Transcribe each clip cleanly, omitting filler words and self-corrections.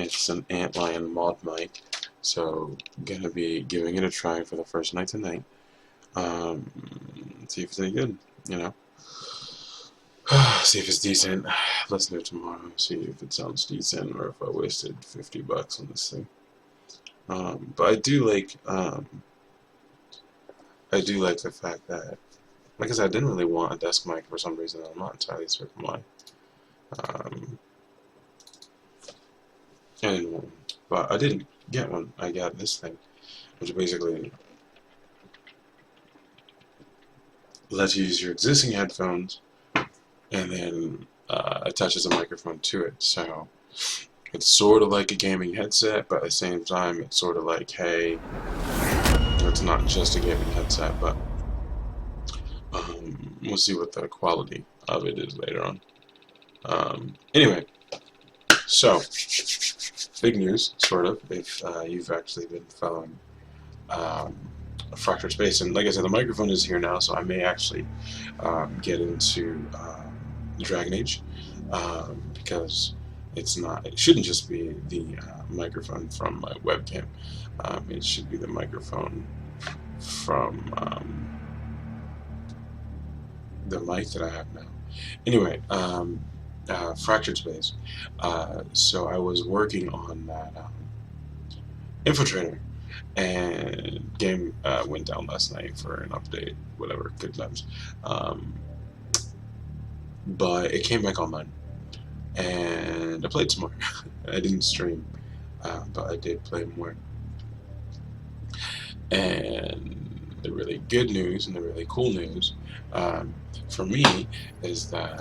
It's an Antlion mod mic, so gonna be giving it a try for the first night tonight. See if it's any good, you know. See if it's decent. Listen to it tomorrow. See if it sounds decent or if I wasted $50 on this thing. But I do like the fact that, like I said, I didn't really want a desk mic for some reason. I'm not entirely certain why. But I didn't get one. I got this thing, which basically lets you use your existing headphones and then attaches a microphone to it. So it's sort of like a gaming headset, but at the same time, it's sort of like, hey, it's not just a gaming headset, but we'll see what the quality of it is later on. Anyway, so big news, sort of, if you've actually been following Fractured Space. And like I said, the microphone is here now, so I may actually get into Dragon Age, because it shouldn't just be the microphone from my webcam. It should be the microphone from the mic that I have now. Anyway, Fractured Space. So I was working on that Infiltrator, and game went down last night for an update, whatever, good times. But it came back online, and I played some more. I didn't stream, but I did play more. And the really good news and the really cool news for me is that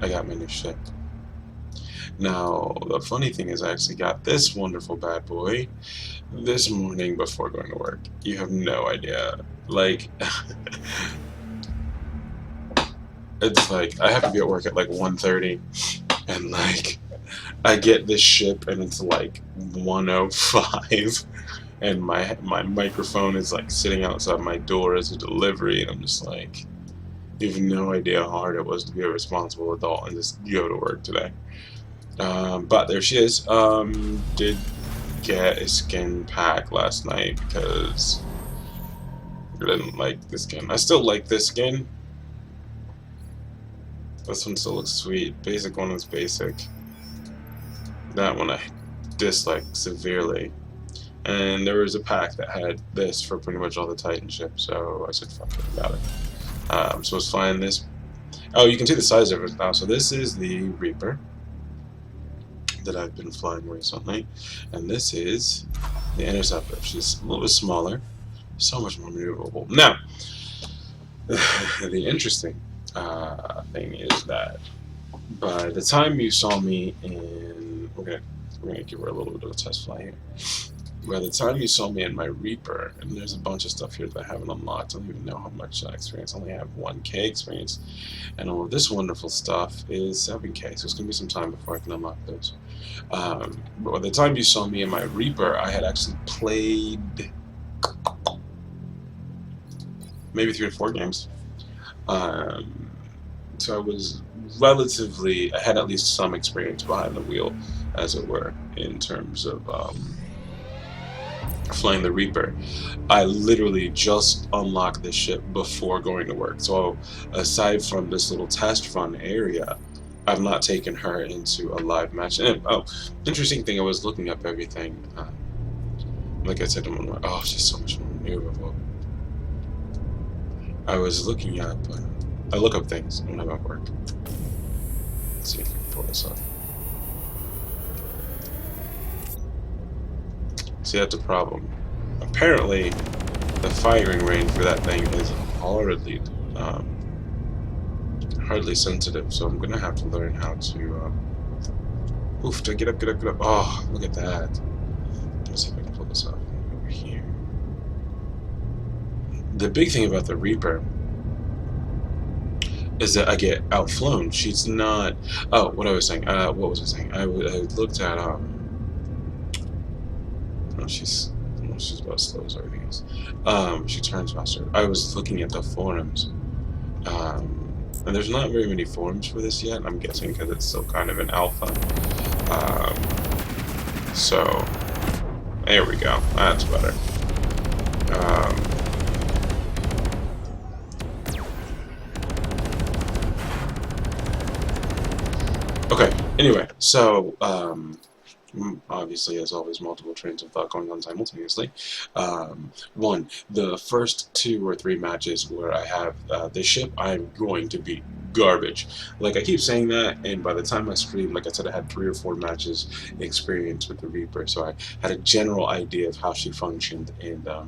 I got my new ship. Now, the funny thing is I actually got this wonderful bad boy this morning before going to work. You have no idea. Like, it's like, I have to be at work at like 1:30, and like, I get this ship and it's like 1:05, and my microphone is like sitting outside my door as a delivery, and I'm just like, you have no idea how hard it was to be a responsible adult and just go to work today. But there she is. Did get a skin pack last night because I didn't like the skin. I still like this skin. This one still looks sweet. Basic one is basic. That one I dislike severely. And there was a pack that had this for pretty much all the Titan ships, so I said fuck it, got it. So let's find this. Oh, you can see the size of it now. So this is the Reaper that I've been flying recently, and this is the Interceptor. She's a little bit smaller, so much more maneuverable. Now, the interesting thing is that by the time you saw me in, we're gonna give her a little bit of a test fly here. By the time you saw me in my Reaper, and there's a bunch of stuff here that I haven't unlocked, I don't even know how much experience. I only have 1K experience, and all of this wonderful stuff is 7K, so it's going to be some time before I can unlock those. But by the time you saw me in my Reaper, I had actually played maybe 3 or 4 games. So I was relatively, I had at least some experience behind the wheel, as it were, in terms of flying the Reaper. I literally just unlocked this ship before going to work. So aside from this little test run area, I've not taken her into a live match. And oh, interesting thing, I was looking up everything. Like I said, oh, she's so much more maneuverable. I was looking up, I look up things when I'm at work. Let's see if I can pull this up. See, that's a problem. Apparently, the firing range for that thing is hardly sensitive, so I'm gonna have to learn how to, oof, to get up. Oh, look at that. Let's see if I can pull this off over here. The big thing about the Reaper is that I get outflown. She's not, oh, what I was saying, what was I saying? I looked at, she's about as slow as everything is. She turns faster. I was looking at the forums, and there's not very many forums for this yet. I'm guessing because it's still kind of an alpha. So, there we go. That's better. Okay, anyway, so, obviously, as always, multiple trains of thought going on simultaneously. One, the first 2 or 3 matches where I have this ship, I'm going to be garbage. Like, I keep saying that, and by the time I stream, like I said, I had 3 or 4 matches experience with the Reaper, so I had a general idea of how she functioned in a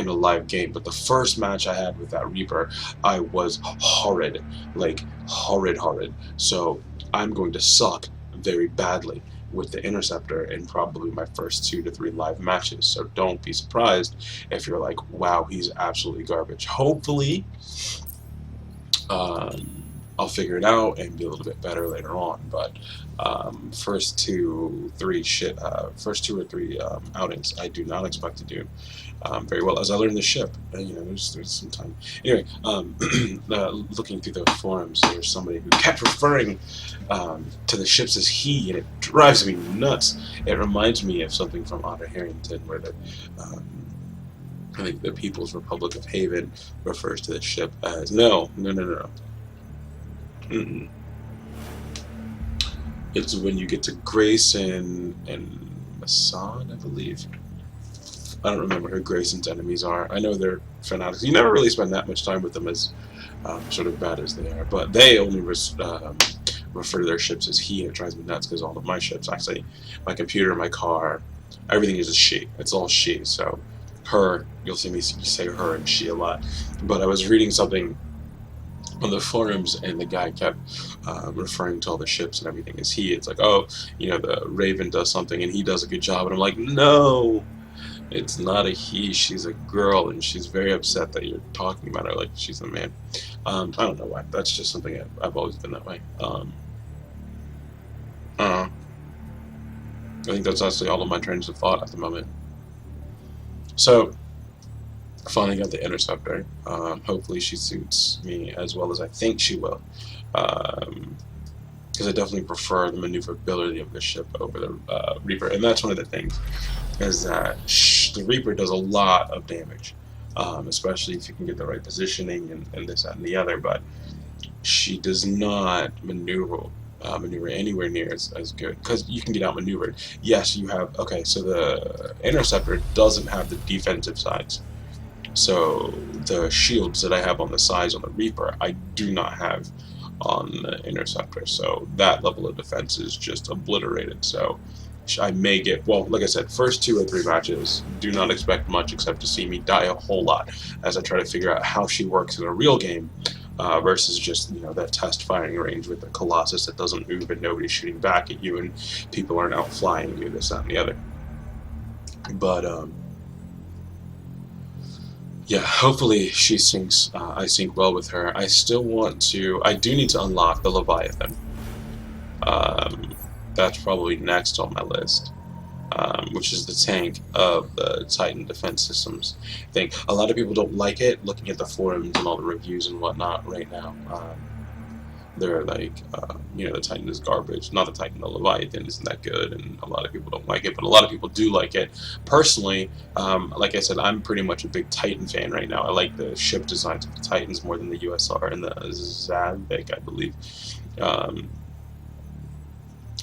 live game. But the first match I had with that Reaper, I was horrid. Like, horrid. So, I'm going to suck very badly with the Interceptor in probably my first 2 to 3 live matches. So don't be surprised if you're like, wow, he's absolutely garbage. Hopefully, I'll figure it out and be a little bit better later on. But first 2 or 3 outings, I do not expect to do very well as I learn the ship. You know, there's some time. Anyway, looking through the forums, there's somebody who kept referring to the ships as he, and it drives me nuts. It reminds me of something from Otter Harrington, where I think the People's Republic of Haven refers to the ship as no. It's when you get to Grayson and Masad, I believe. I don't remember who Grayson's enemies are. I know they're fanatics. You never really spend that much time with them, as sort of bad as they are. But they only refer to their ships as he, and it drives me nuts because all of my ships, actually, my computer, my car, everything is a she. It's all she. So her, you'll see me say her and she a lot. But I was reading something on the forums, and the guy kept referring to all the ships and everything as he. It's like, oh, you know, the Raven does something and he does a good job. And I'm like, no. It's not a he, she's a girl, and she's very upset that you're talking about her like she's a man. I don't know why. That's just something I've always been that way. I think that's actually all of my trains of thought at the moment. So, finally got the Interceptor. Hopefully she suits me as well as I think she will. Because I definitely prefer the maneuverability of the ship over the Reaper. And that's one of the things, is that the Reaper does a lot of damage, especially if you can get the right positioning and this, that, and the other, but she does not maneuver anywhere near as good, because you can get outmaneuvered. Yes, you have, okay, so the Interceptor doesn't have the defensive sides. So the shields that I have on the sides on the Reaper, I do not have on the Interceptor, so that level of defense is just obliterated. So I may get, well, like I said, first 2 or 3 matches, do not expect much except to see me die a whole lot as I try to figure out how she works in a real game versus just, you know, that test firing range with the Colossus that doesn't move and nobody's shooting back at you and people aren't out flying you, this, that, and the other. But yeah, hopefully she syncs. I sync well with her. I still want to. I do need to unlock the Leviathan. That's probably next on my list, which is the tank of the Titan defense systems thing. A lot of people don't like it. Looking at the forums and all the reviews and whatnot right now, they're like, you know, the Titan is garbage. Not the Titan, the Leviathan isn't that good, and a lot of people don't like it, but a lot of people do like it. Personally, like I said, I'm pretty much a big Titan fan right now. I like the ship designs of the Titans more than the USR and the Zavik, I believe.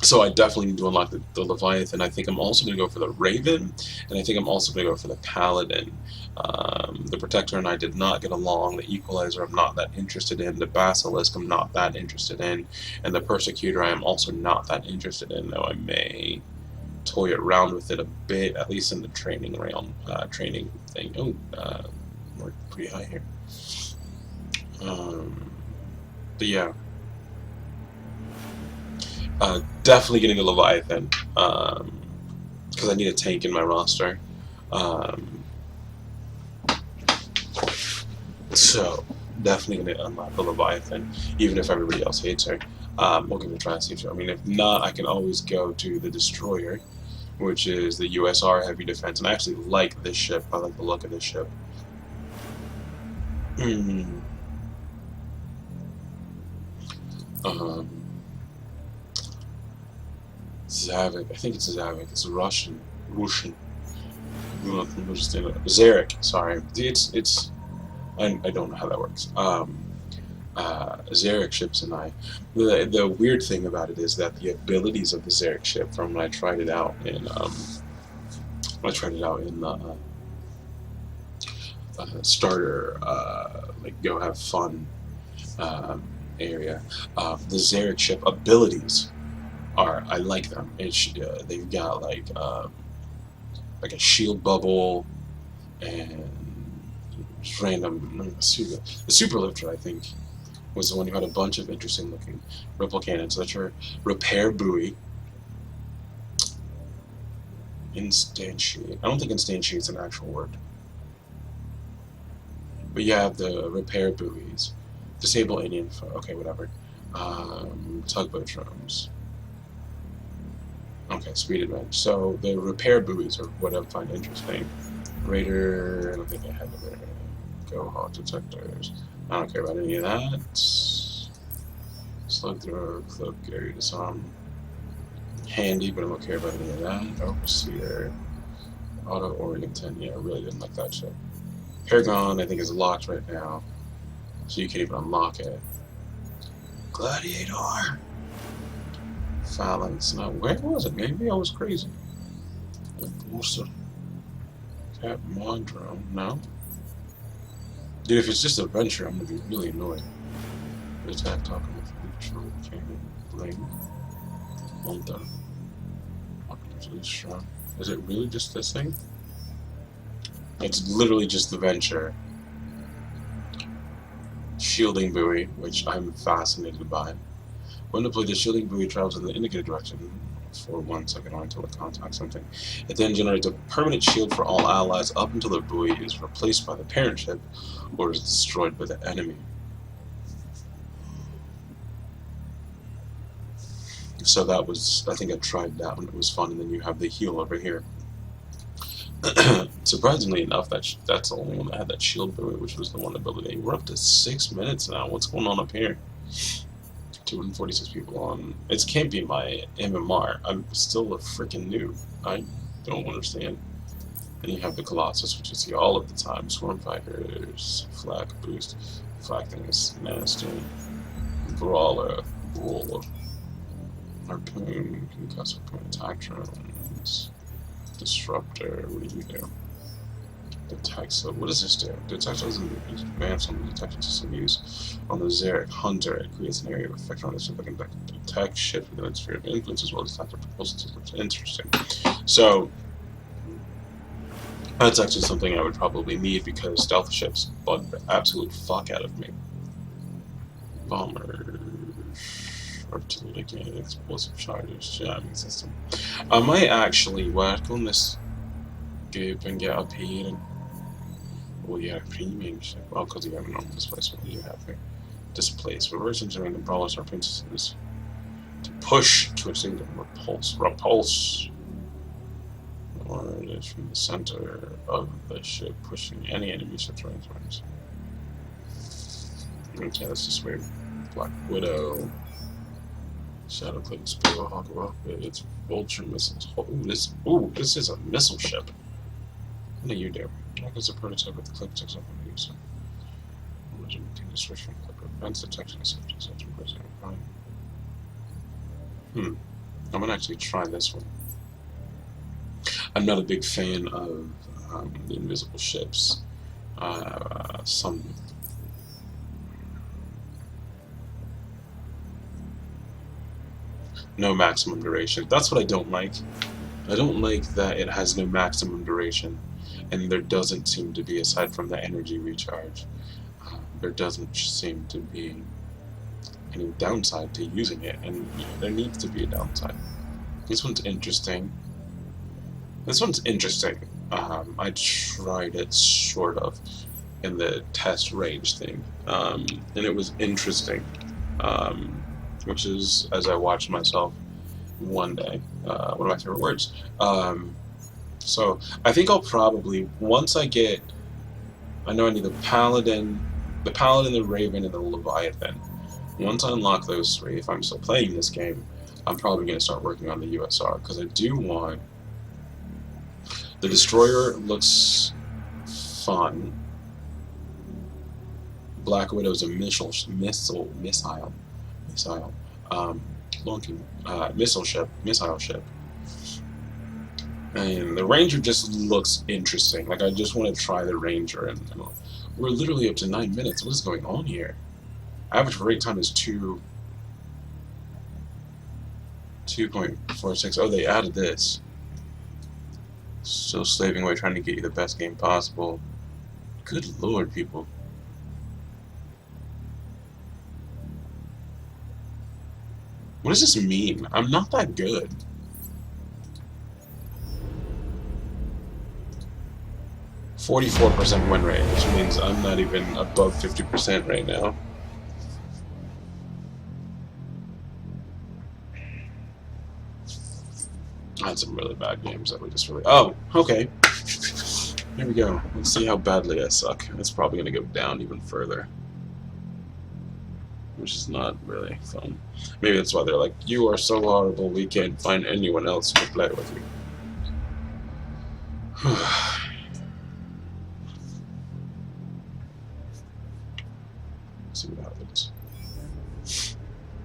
So I definitely need to unlock the Leviathan. I think I'm also going to go for the Raven, and I think I'm also going to go for the Paladin. The Protector and I did not get along. The Equalizer I'm not that interested in. The Basilisk I'm not that interested in. And the Persecutor I am also not that interested in, though I may toy around with it a bit, at least in the training realm, training thing. Oh, we're pretty high here. But yeah. Definitely getting a Leviathan, because I need a tank in my roster. So, definitely going to unlock the Leviathan, even if everybody else hates her. We'll give it a try and see if so. I mean, if not, I can always go to the Destroyer, which is the USR heavy defense, and I actually like this ship. I like the look of this ship. Zavik. I think it's Zavik. It's Russian. Russian. Zarek. Sorry. It's. I don't know how that works. Zarek ships and the weird thing about it is that the abilities of the Zarek ship from when I tried it out in the starter like go have fun area, the Zarek ship abilities I like them. They've got like a shield bubble and random the super lifter, I think, was the one who had a bunch of interesting looking ripple cannons. So that's your repair buoy. Instantiate. I don't think instantiate is an actual word. But you have the repair buoys. Disable Indian. Okay, whatever. Tugboat drums. Okay, speed advantage. So the repair buoys are what I find interesting. Raider. I don't think I have the Raider. Go hawk detectors. I don't care about any of that. Slug thrower, cloak, area disarm. Handy, but I don't care about any of that. Overseer. Auto Orientant. Yeah, I really didn't like that shit. Ergo, I think, is locked right now, so you can't even unlock it. Gladiator. Phalanx. Now, where was it? Maybe I was crazy. Booster. Cap Mondrone. No. Dude, if it's just a venture, I'm gonna be really annoyed. Attack talking with control cannon. Bling. Well done. Really strong. Is it really just this thing? It's literally just the venture. Shielding buoy, which I'm fascinated by. When deployed, the shielding buoy travels in the indicated direction for 1 second or until it contacts something. It then generates a permanent shield for all allies up until the buoy is replaced by the parent ship or is destroyed by the enemy. So that was, I think I tried that one, it was fun, and then you have the heal over here. Surprisingly enough, that's the only one that had that shield buoy, which was the one ability. We're up to 6 minutes now. What's going on up here? 246 people on. It can't be my MMR. I'm still a freaking noob. I don't understand. And you have the Colossus, which you see all of the time. Swarm Fighters, Flak Boost, Flak thing is nasty. Brawler, Harpoon, Concussive Point, Attack Drones, Disruptor, what do you do? Detect, so what does this do? Detect is advanced on the detection system used on the Zarek Hunter. It creates an area of effect on the ship that can detect ships within its sphere of influence as well as detect propulsion systems. Interesting. So that's actually something I would probably need because stealth ships bug the absolute fuck out of me. Bomber. Artillery cannon, explosive charges, jamming system. I might actually work on this group and get up here and yeah, premium ship. Well, because you have a normal displacement, you have here. Displace. Reverse engineering the brawlers are princesses to push to extinct and repulse. Or it is from the center of the ship, pushing any enemy ship's range. Okay, that's just weird. Black Widow. Shadow Click, Spearhawk, Rocket, it's Vulture missiles. This is a missile ship. What do you do? Like it's a prototype with the click checks up on the user. Imagine making the switch from click prevents detection of subject from pressing prime. I'm gonna actually try this one. I'm not a big fan of the invisible ships. No maximum duration. That's what I don't like. I don't like that it has no maximum duration, and there doesn't seem to be, aside from the energy recharge, there doesn't seem to be any downside to using it, and there needs to be a downside. This one's interesting. I tried it sort of in the test range thing, and it was interesting. Which is, as I watched myself one day, one of my favorite words. So I think I'll probably, once I know I need the Paladin, the Raven, and the Leviathan. Once I unlock those three, if I'm still playing this game, I'm probably going to start working on the USR, because I do want... The Destroyer looks fun. Black Widow's a missile ship. And the Ranger just looks interesting. Like, I just want to try the Ranger, and we're literally up to 9 minutes. What is going on here? Average rate time is 2.46. Oh, they added this. Still slaving away trying to get you the best game possible. Good lord, people. What does this mean? I'm not that good. %44 win rate, which means I'm not even above 50% right now. I had some really bad games that we just really... Oh, okay. Here we go. Let's see how badly I suck. It's probably going to go down even further. Which is not really fun. Maybe that's why they're like, you are so horrible, we can't find anyone else to play with you. See what happens.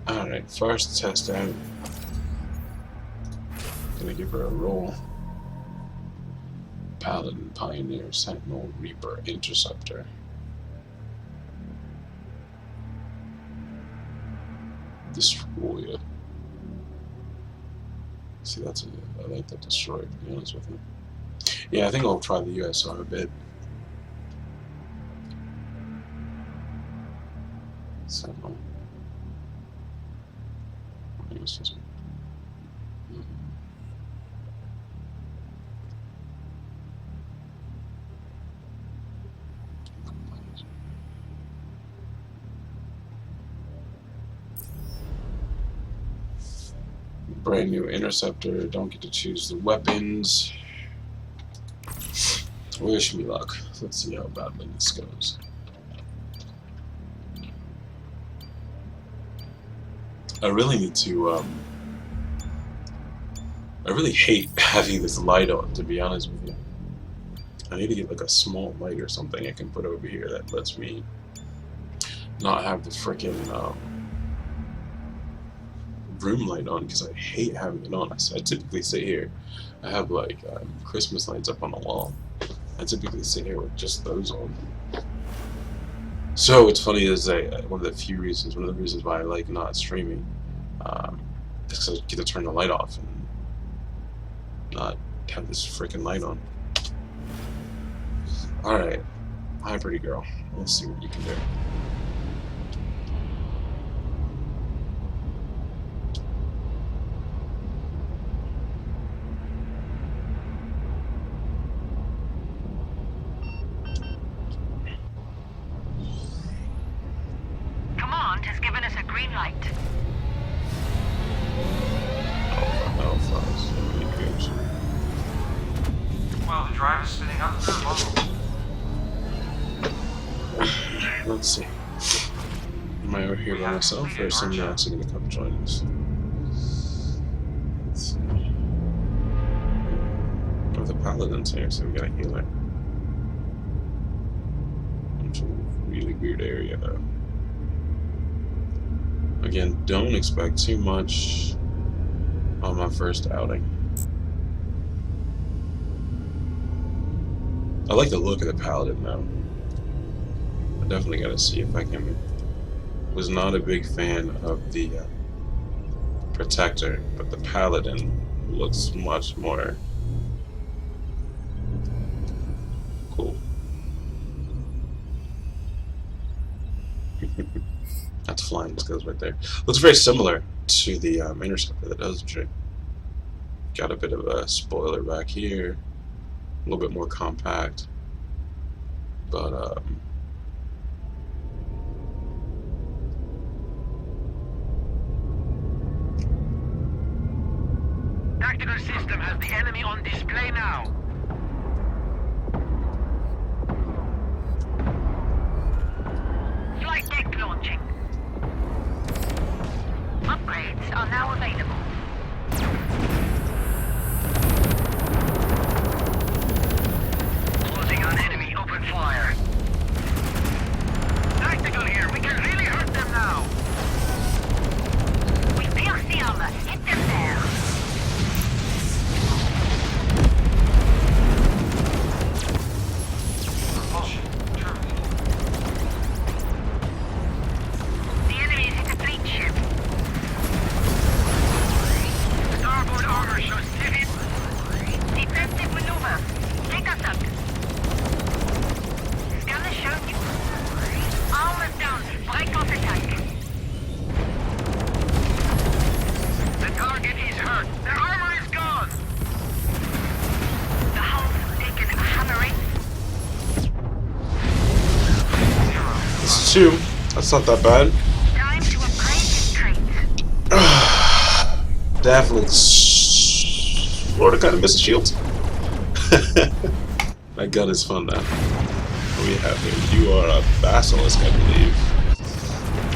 Alright, first test out. Gonna give her a roll. Paladin, Pioneer, Sentinel, Reaper, Interceptor. Destroyer. See, I like that Destroyer, to be honest with you. Yeah, I think I'll try the USR a bit. Sentinel. Brand new Interceptor, don't get to choose the weapons. Wish me luck. Let's see how badly this goes. I really need to, I really hate having this light on, to be honest with you. I need to get like a small light or something I can put over here that lets me not have the frickin' room light on, because I hate having it on. I typically sit here. I have like Christmas lights up on the wall. I typically sit here with just those on. So it's funny is one of the reasons why I like not streaming, is because I get to turn the light off and not have this freaking light on. All right, hi pretty girl. Let's see what you can do. Has given us a green light. Well, the drive is spinning up the level. Let's see. Am I over here by myself, or is someone else going to come join us? Let's see. Oh, the Paladin's here, so we got a healer. Into a really weird area, though. Again, don't expect too much on my first outing. I like the look of the Paladin now. I definitely gotta see if I can... Was not a big fan of the Protector, but the Paladin looks much more cool. That's flying skills right there. Looks very similar to the Interceptor that does the trick. Got a bit of a spoiler back here, a little bit more compact, but Tactical system has the enemy on display now. Flight deck launching. Upgrades are now available. 2. That's not that bad. Time to upgrade this trait. Definitely sort of kind of miss shields. That gun is fun now. What do we have here? You are a basilisk, I believe.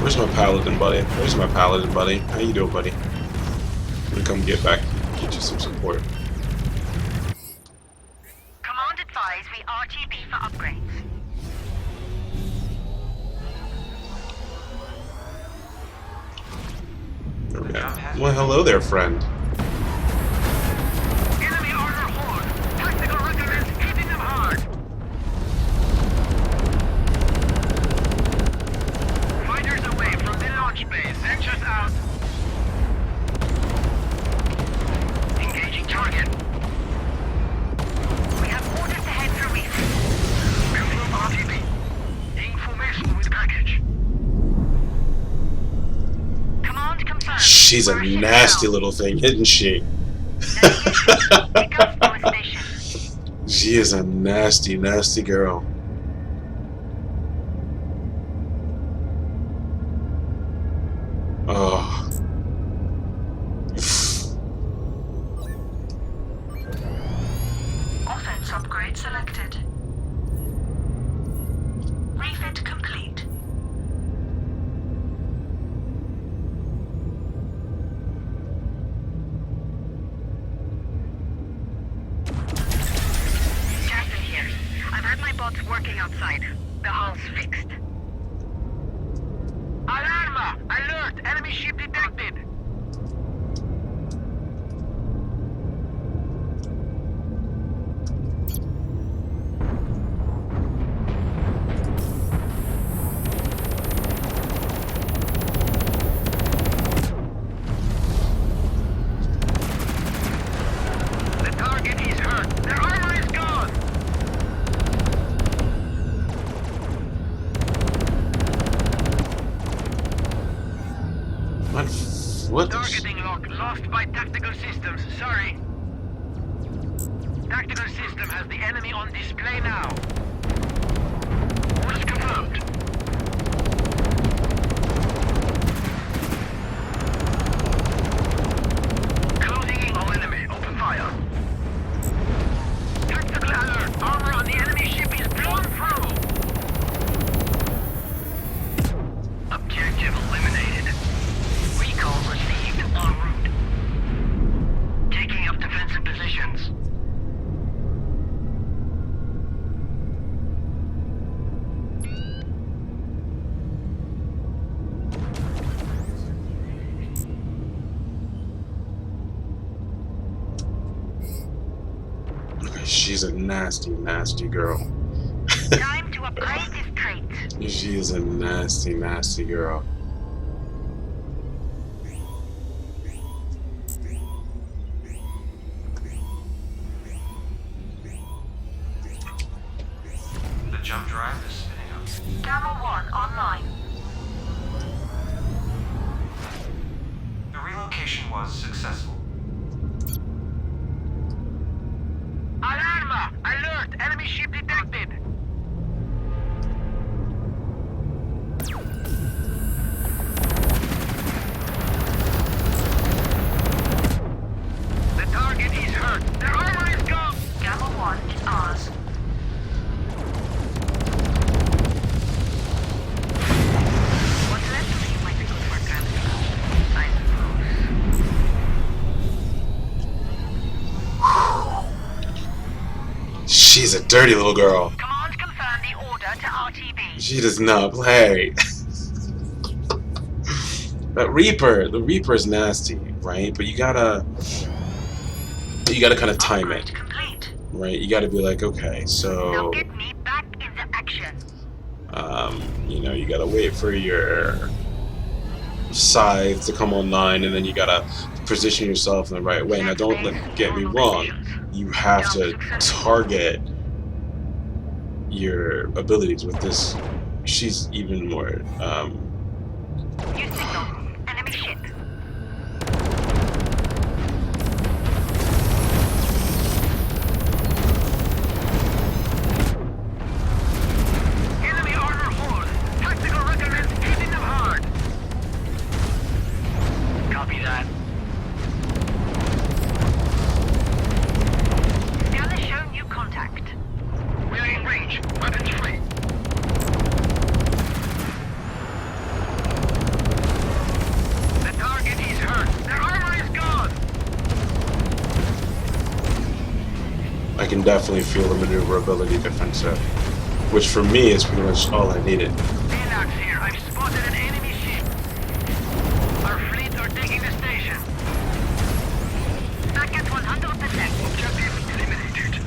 Where's my paladin buddy? How you doing, buddy? I'm gonna come get you some support. Command advise we RTB for upgrades. There we go. Well, hello there, friend. Enemy armor horde. Tactical recommends hitting them hard. Fighters away from the launch base. Sensors out. Engaging target. We have orders to head for reef. Confirm RTB. In formation with package. Command confirmed. She's a We're nasty now. little thing, isn't she? Pick up power station. She is a nasty, nasty girl. Oh. Offense upgrade selected. Refit complete. Captain here. I've had my bots working outside. The hull's fixed. Alarma! Alert! Enemy ship detected! The target is hurt. Their armor is gone! What? Targeting lock lost by tactical systems. Sorry. Tactical system has the enemy on display now. Orders confirmed. Closing in on enemy. Open fire. Tactical alert. Armor on the enemy ship is blown through. Objective eliminated. Recall received en route. Taking up defensive positions. She's a nasty, nasty girl. Time to upgrade this trait. She is a nasty, nasty girl. The jump drive is spinning up. Gamma 1 online. The relocation was successful. Alarma! Alert! Enemy ship detected! The target is hurt. Their armor is gone! Gamma 1 is ours. What's left of you might be good for transfer. I suppose. She's a dirty little girl. Command confirm the order to RTB. She does not play. That Reaper, the Reaper is nasty, right? But you gotta kind of time Upgrade it, complete. right? You gotta be like, okay, Now so get me back into action. you know, you gotta wait for your scythe to come online, and then you gotta position yourself in the right way. Now, don't get me wrong. You have to target your abilities with this. She's even more. New signal. Enemy ship. Enemy armor horde. Tactical I can definitely feel the maneuverability difference there. Which for me is pretty much all I needed. Relax here. I've spotted an enemy ship. Our fleet are taking the station. Back at 100%. Objective eliminated.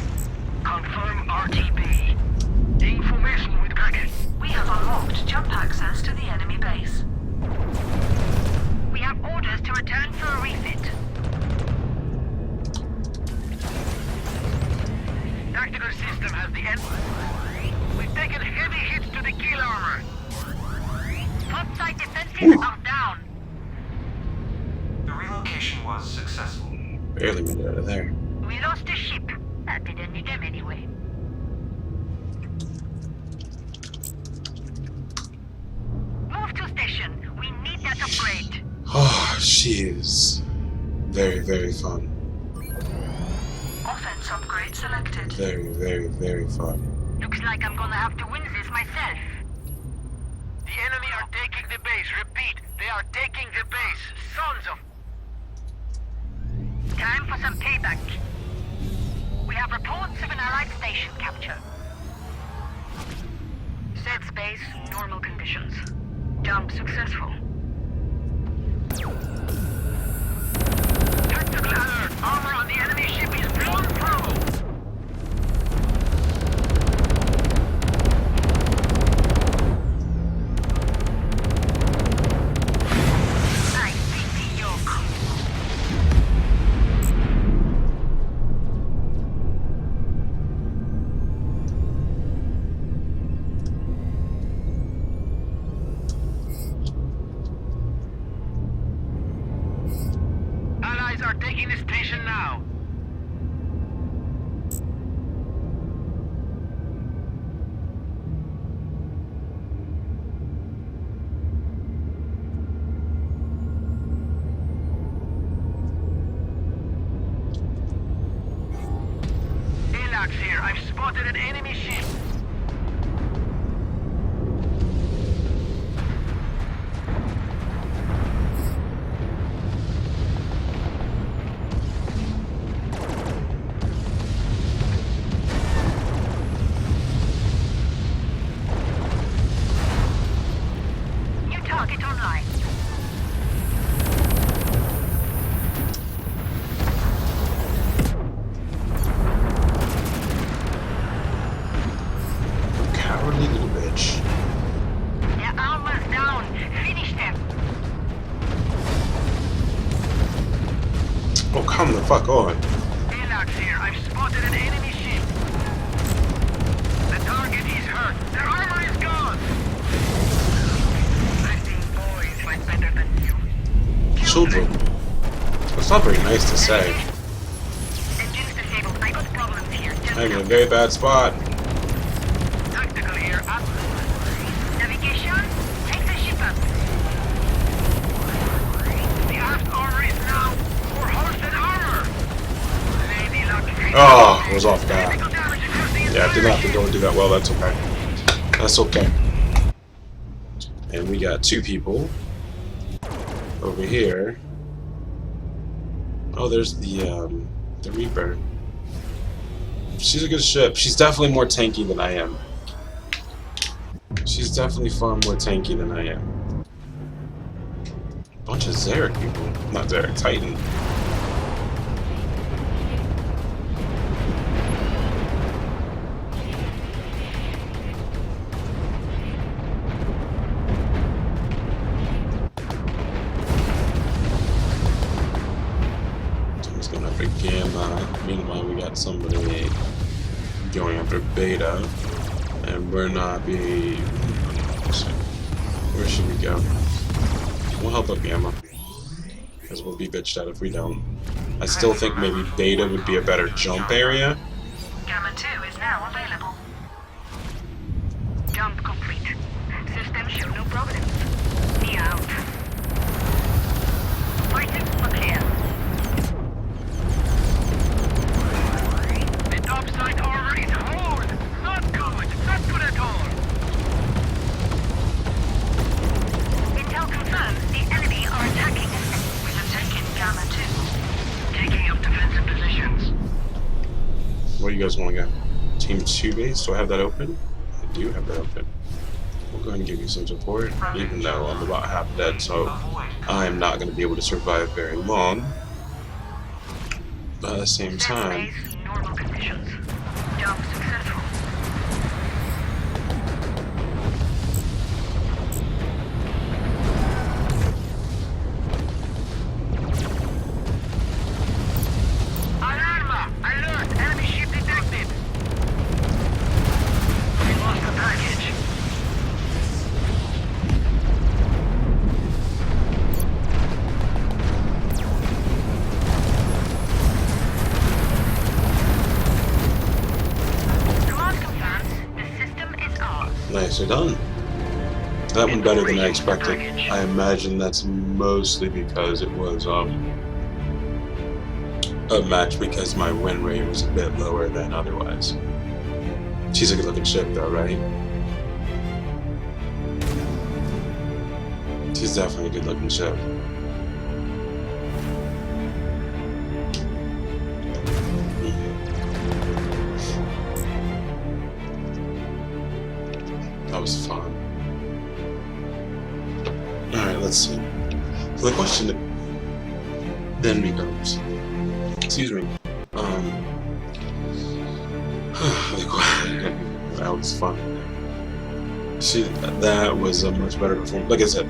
Confirm RTB. Information with packet. We have unlocked jump access to the enemy base. We have orders to return for a refit. Tactical system has the end. We've taken heavy hits to the keel armor. Topside defenses are down. The relocation was successful. Barely made it out of there. We lost a ship. That didn't need them anyway. Move to station. We need that upgrade. Oh, she is very, very fun. Offense upgrade selected. Very, very, very fun. Looks like I'm gonna have to win this myself. The enemy are taking the base. Repeat, they are taking the base. Sons of... Time for some payback. We have reports of an allied station capture. Set space, normal conditions. Jump successful. Tactical alert. Armor on the enemy ship is blown through. Nice PC yoke. Allies are taking the station now. Relax here. I've spotted an enemy ship. New target online. Cowardly little bitch. Their armor's down. Finish them. Oh, come the fuck on. Relax here. I've spotted an enemy ship. The target is hurt. Their armor is gone. I think boys fight better than you. Children. That's not very nice to say. Engines disabled. I got problems here. I'm in a very bad spot. Tactical here. Up. Navigation. Take the ship up. The aft armor is now for hoisted armor. Lady luck. Oh, I was off guard. Critical damage across the Yeah, I did not have to go and do that well. That's okay. That's okay. And we got two people over here. Oh, there's the Reaper. She's a good ship. She's definitely more tanky than I am. She's definitely far more tanky than I am. Bunch of Zarek people. Not Zarek, Titan. Someone's going after Gamma. Meanwhile, we got somebody going after Beta. And we're not be... Where should we go? We'll help up Gamma. Because we'll be bitched out if we don't. I still think maybe Beta would be a better jump area. Gamma 2 is now available. Jump complete. System show no problems. Me out. Fighters are clear. The topside armor is whole. Not good. Not good at all. Intel confirms the enemy are attacking us. We have taken Gamma 2. Taking up defensive positions. What Where do you guys want to go? Team 2 base? Do I have that open? I do have that open. We'll go ahead and give you some support, even though I'm about half dead, so I'm not going to be able to survive very long. But at the same time... Normal conditions. Job successful. Alarma! Alert! Enemy ship detected! We lost the package. Command confirmed. The system is ours. Nicely done. That went better than I expected. I imagine that's mostly because it was a match because my win rate was a bit lower than otherwise. She's a good looking ship though, right? She's definitely a good looking ship. That was fun. Alright, let's see. So the question then becomes, excuse me, that was fun. That was a much better performance. Like I said,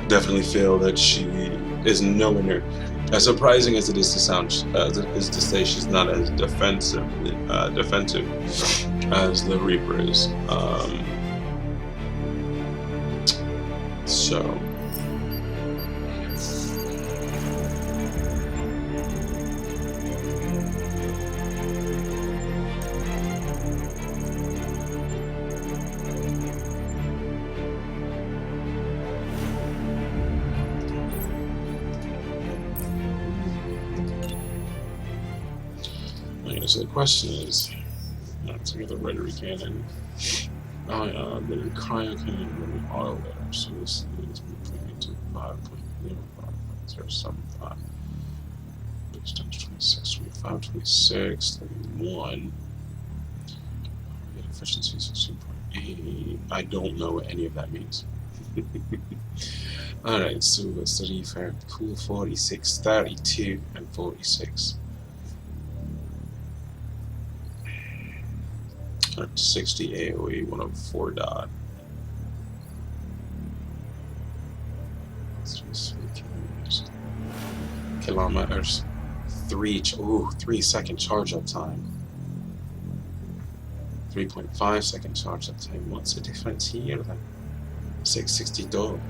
definitely feel that she is nowhere near, as surprising as it is to sound, is to say she's not as defensive as the Reaper is. So. So the question is, let's get the rotary cannon, rotary cryo cannon, rotary auto layer. So this is moving to 5.05.075. This times 26, 25, 26, 31. Efficiency 16.8. I don't know what any of that means. Alright, so it's 35, cool, 46, 32, and 46. 60 AOE, 104 dot. 3 kilometers. 3 second charge up time. 3.5 second charge up time. What's the difference here then? 660 dot.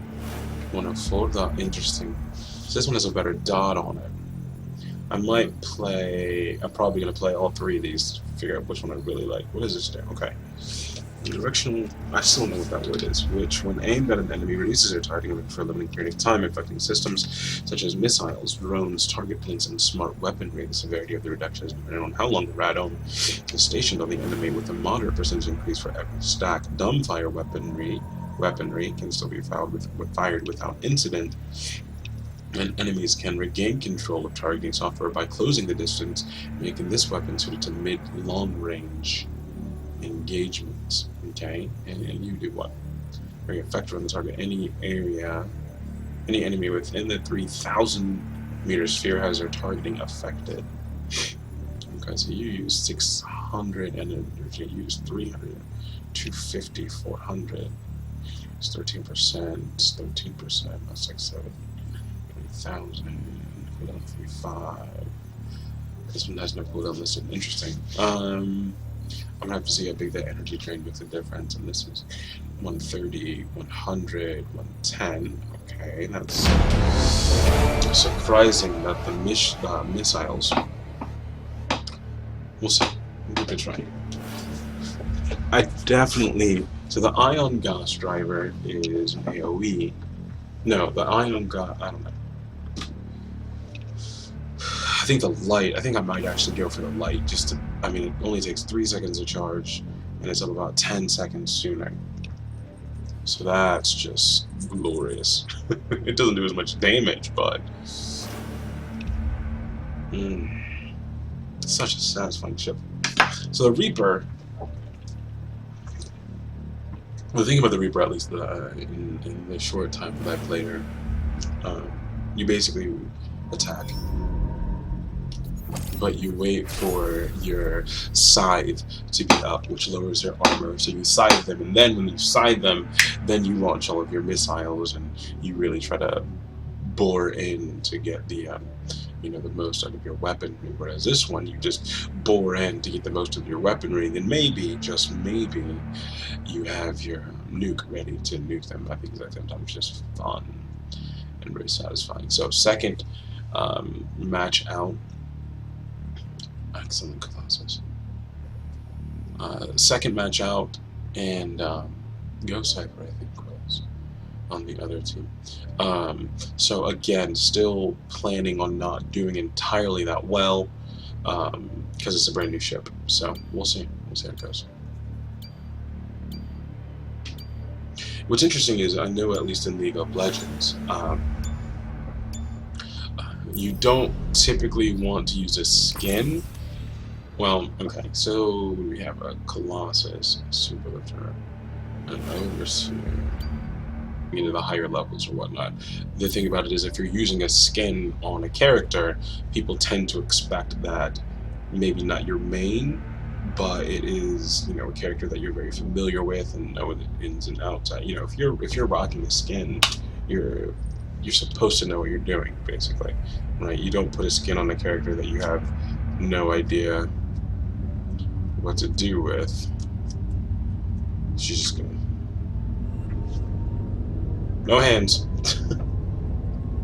104 dot. Interesting. So this one has a better dot on it. I'm probably going to play all 3 of these to figure out which one I really like. What is this there? Okay. Directional, I still know what that word is, which when aimed at an enemy reduces their targeting for a limited period of time, affecting systems such as missiles, drones, target planes, and smart weaponry. The severity of the reduction is dependent on how long the radome is stationed on the enemy, with a moderate percentage increase for every stack. Dumbfire weaponry can still be fired without incident, and enemies can regain control of targeting software by closing the distance, making this weapon suited to mid-long range engagements. Okay, and you do what? Very effective on the target. Any enemy within the 3,000 meter sphere has their targeting affected. Okay, so you use 600 and you use 300, 250, 400. It's 13%, 13%, that's like 7. 1,000, cooldown 3.5. This one has no cooldown listed. Interesting. I'm gonna have to see how big that energy drain makes a difference, and this is 130, 100, 110. Okay, that's surprising that the missiles. We'll see. We'll give it a try. I definitely. So the ion gas driver is an AOE. No, the ion gas. I don't know. I think I might actually go for the light, just to, I mean, it only takes 3 seconds to charge, and it's up about 10 seconds sooner. So that's just glorious. It doesn't do as much damage, but Such a satisfying ship. So the Reaper. The thing about the Reaper, at least in the short time that I played her, you basically attack, but you wait for your scythe to be up, which lowers their armor. So you scythe them, and then when you scythe them, then you launch all of your missiles, and you really try to bore in to get the the most out of your weaponry. Whereas this one, you just bore in to get the most of your weaponry, and then maybe, just maybe, you have your nuke ready to nuke them at the exact same time, which is fun and very satisfying. So second match out. Excellent classes. Second match out, and Ghost Cypher, I think, was on the other team. So again, still planning on not doing entirely that well, because it's a brand new ship. So we'll see. We'll see how it goes. What's interesting is, I know at least in League of Legends, you don't typically want to use a skin. Well, okay, so we have a Colossus, Superlifter, an Overseer, the higher levels or whatnot. The thing about it is, if you're using a skin on a character, people tend to expect that maybe not your main, but it is, a character that you're very familiar with and know the ins and outs. If you're rocking a skin, you're supposed to know what you're doing, basically, right? You don't put a skin on a character that you have no idea what to do with. She's just gonna... No hands.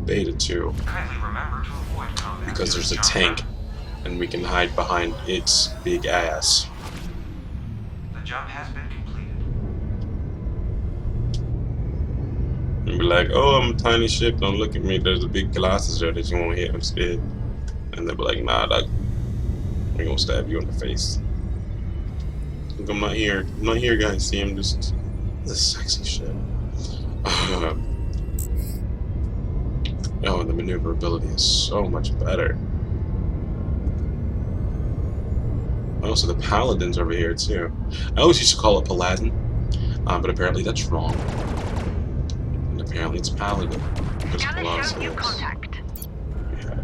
Beta 2. Kindly remember to avoid combat. Because there's a tank, and we can hide behind its big ass. The jump has been completed. And be like, oh, I'm a tiny ship, don't look at me, there's a big Colossus there that you won't hit instead. And they'll be like, nah, dog, we're gonna stab you in the face. Look, I'm not here, guys, see, I'm just this sexy shit. Oh, and the maneuverability is so much better. Also, the Paladin's over here, too. I always used to call it Paladin, but apparently that's wrong. And apparently it's Paladin. Because Show new contact. Yeah,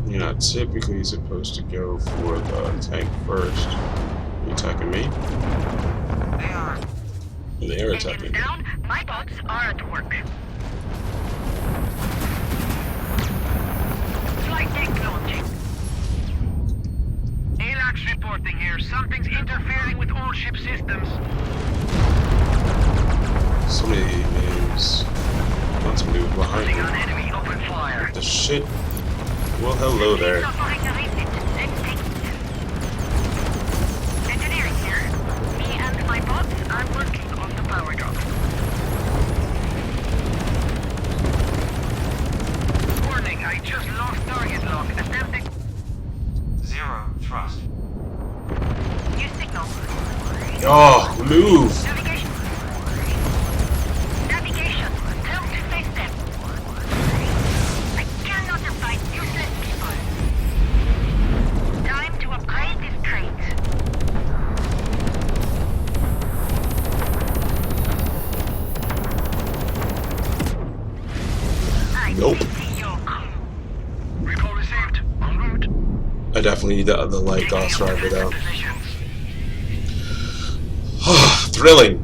you're not typically supposed to go for the tank first. Are you attacking me? They are attacking me. Down, my bots are at work. Flight deck launching. ALAX reporting here. Something's interfering with all ship systems. So many names. Want to move behind Putting me. on enemy open fire. The shit. Well, hello there. Engineering here. Me and my bots are working on the power dock. Warning, I just lost target lock. Attempting. 0 thrust. New signal. Oh, move! Navigation. Navigation. Help to face them. I cannot fight useless people. Time to upgrade this trait. Nope. Recall received. En route. I definitely need the light Gauss driver though. Positions. Thrilling.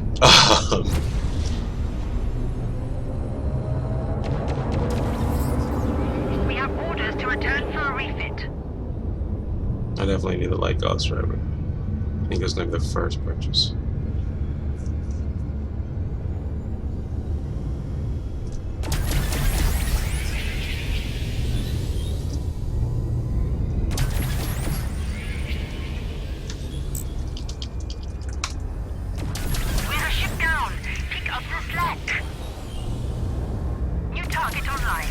We have orders to return for a refit. I definitely need the light Gauss driver. I think it's gonna be the first purchase. We're a ship down. Pick up the slack. New target online.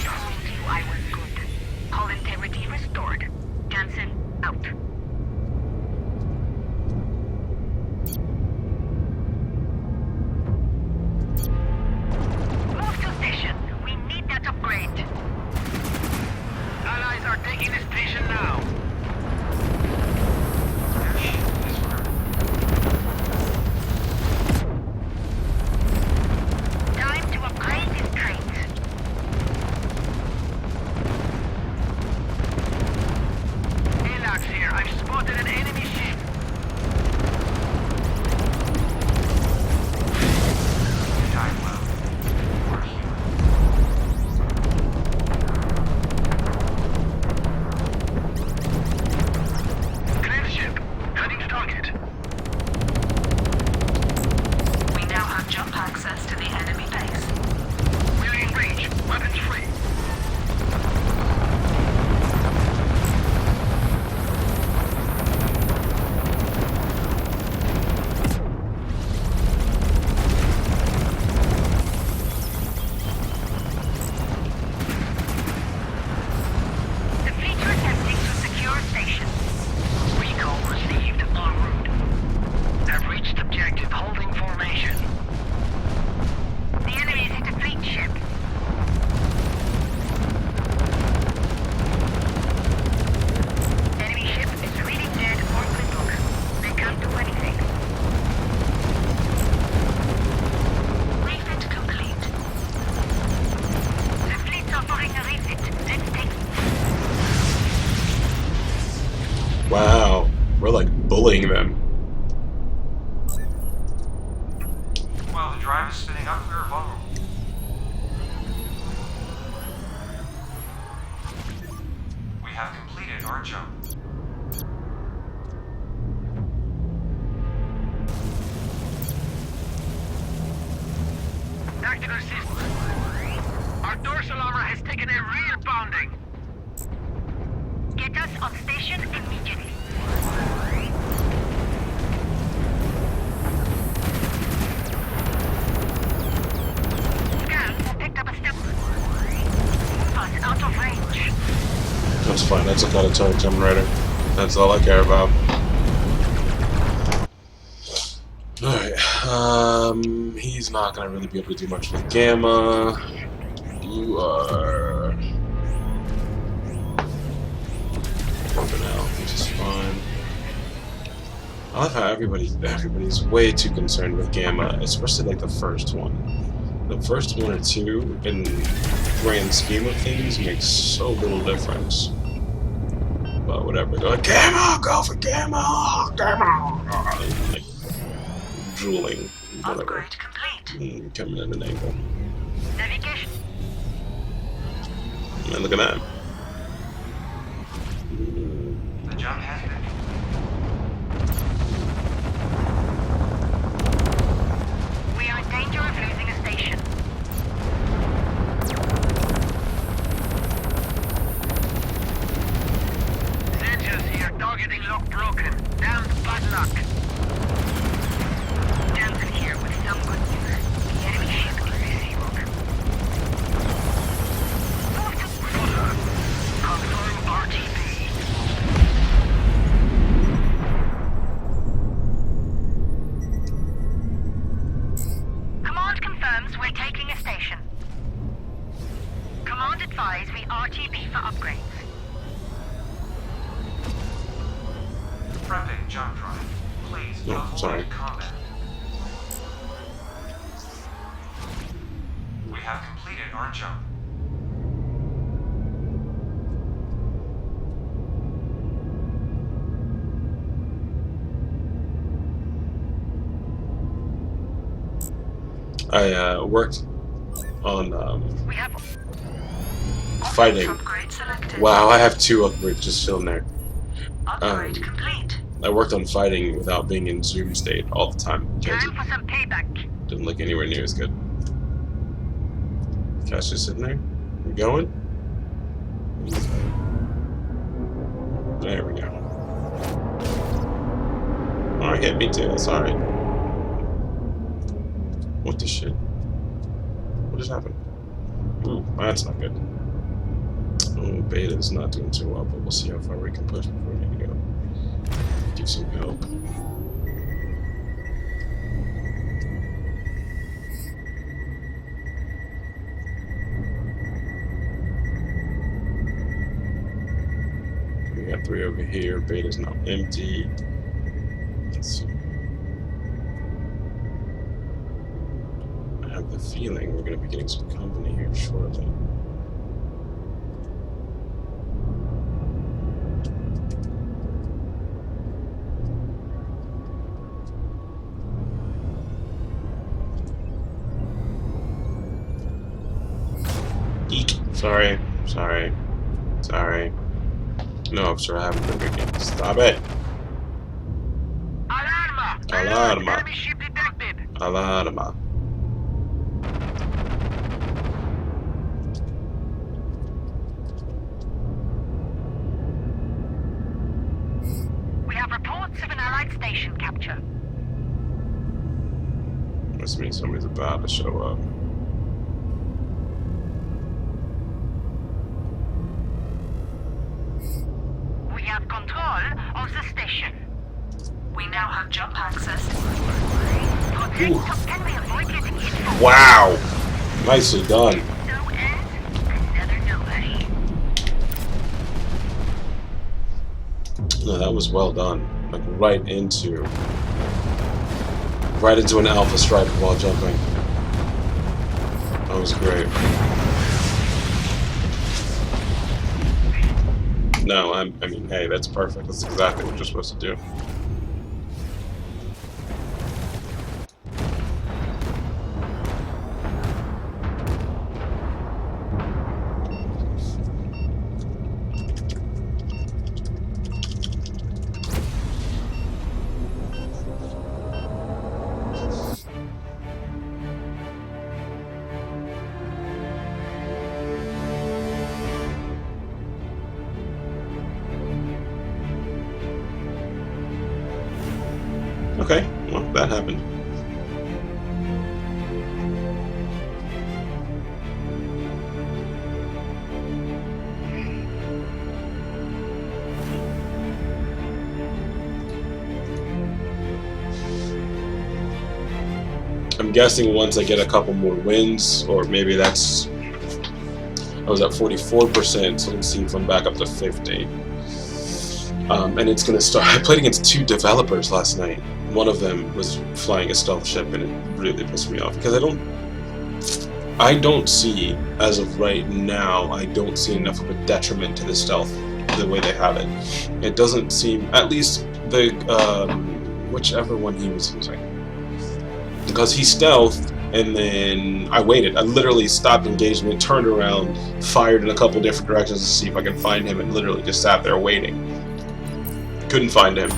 Told you I was good. Hull integrity restored. Jansen out. target. We now have jump access to the enemy base. We're in range. Weapons free. The fleet are attempting to secure a station. Recall received en route. Have reached objective holding formation. The enemy is hit a fleet ship. Enemy ship is reading dead or crippled. They can't do anything. Refit complete. The fleet's offering a refit. Let's take Wow, we're like bullying them. While the drive is spinning up, we are vulnerable. We have completed our jump. Tactical system. Our dorsal armor has taken a real pounding. get us on station immediately. Scans have picked up a step. Move us out of range. That's fine. That's a cut of charge. I'm ready. That's all I care about. Alright. He's not gonna really be able to do much with Gamma. You are bumping out, which is fine. I love how everybody's way too concerned with Gamma, especially like the first one. The first one or two, in the grand scheme of things, makes so little difference. But whatever, they're like, Gamma! Go for Gamma! Gamma! Like, drooling, whatever. Upgrade complete. Coming in an angle. Navigation. And look at that. The jump has been. We are in danger of losing a station. Sensors here, targeting lock broken. Damned bad luck. Johnson here with some good news. The enemy ship is disabled. Confirm RTB. Command confirms we're taking a station. Command advise we RTB for upgrades. Prepping jump drive. Please Oh, avoid sorry. combat. We have completed our jump. I worked on We have fighting. upgrade selected. Wow, I have 2 upgrades just sitting there. Upgrade complete. I worked on fighting without being in zoom state all the time because Time it for some payback. didn't look anywhere near as good. Cash just sitting there. We going? There we go. Oh, it hit me too. Sorry. What the shit? What just happened? Ooh, that's not good. Oh, Beta's not doing too well, but we'll see how far we can push before we need to go. Get some help. We got 3 over here. Beta's now empty. Let's see. I have the feeling we're going to be getting some company here shortly. Eek. Sorry. No, officer, I haven't been drinking. Stop it. Alarma. Enemy ship detected. Alarma. We have reports of an Allied station capture. Must mean somebody's about to show up. We have control of the station. We now have jump access. Ooh. Can we avoid getting hit? Wow! Nicely done. No end, another nobody. No, that was well done. Like right into an alpha strike while jumping. That was great. No, I mean, hey, that's perfect. That's exactly what you're supposed to do. Okay, well, that happened. I'm guessing once I get a couple more wins, or maybe that's... I was at 44%, so let's see if I'm back up to 50. And it's gonna start... I played against 2 developers last night. One of them was flying a stealth ship, and it really pissed me off because I don't see, as of right now, I don't see enough of a detriment to the stealth the way they have it. It doesn't seem, at least the whichever one he was using, because he stealthed, and then I waited. I literally stopped engagement, turned around, fired in a couple different directions to see if I could find him, and literally just sat there waiting. Couldn't find him.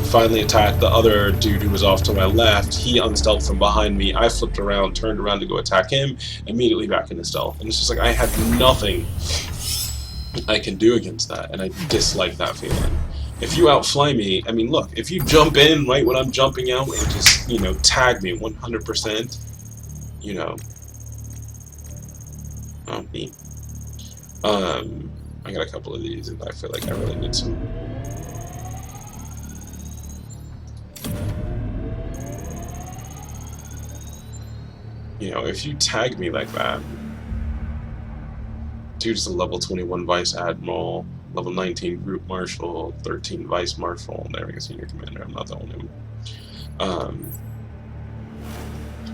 Finally attacked the other dude who was off to my left. He unstealthed from behind me. I flipped around, turned around to go attack him, immediately back into stealth. And it's just like I had nothing I can do against that, and I dislike that feeling. If you outfly me, I mean, look, if you jump in right when I'm jumping out and just, you know, tag me 100%, you know, oh, me. I got a couple of these, and I feel like I really need some. You know, if you tag me like that, dude's a level 21 Vice Admiral, level 19 Group Marshal, 13 Vice Marshal, there we go, Senior Commander, I'm not the only one.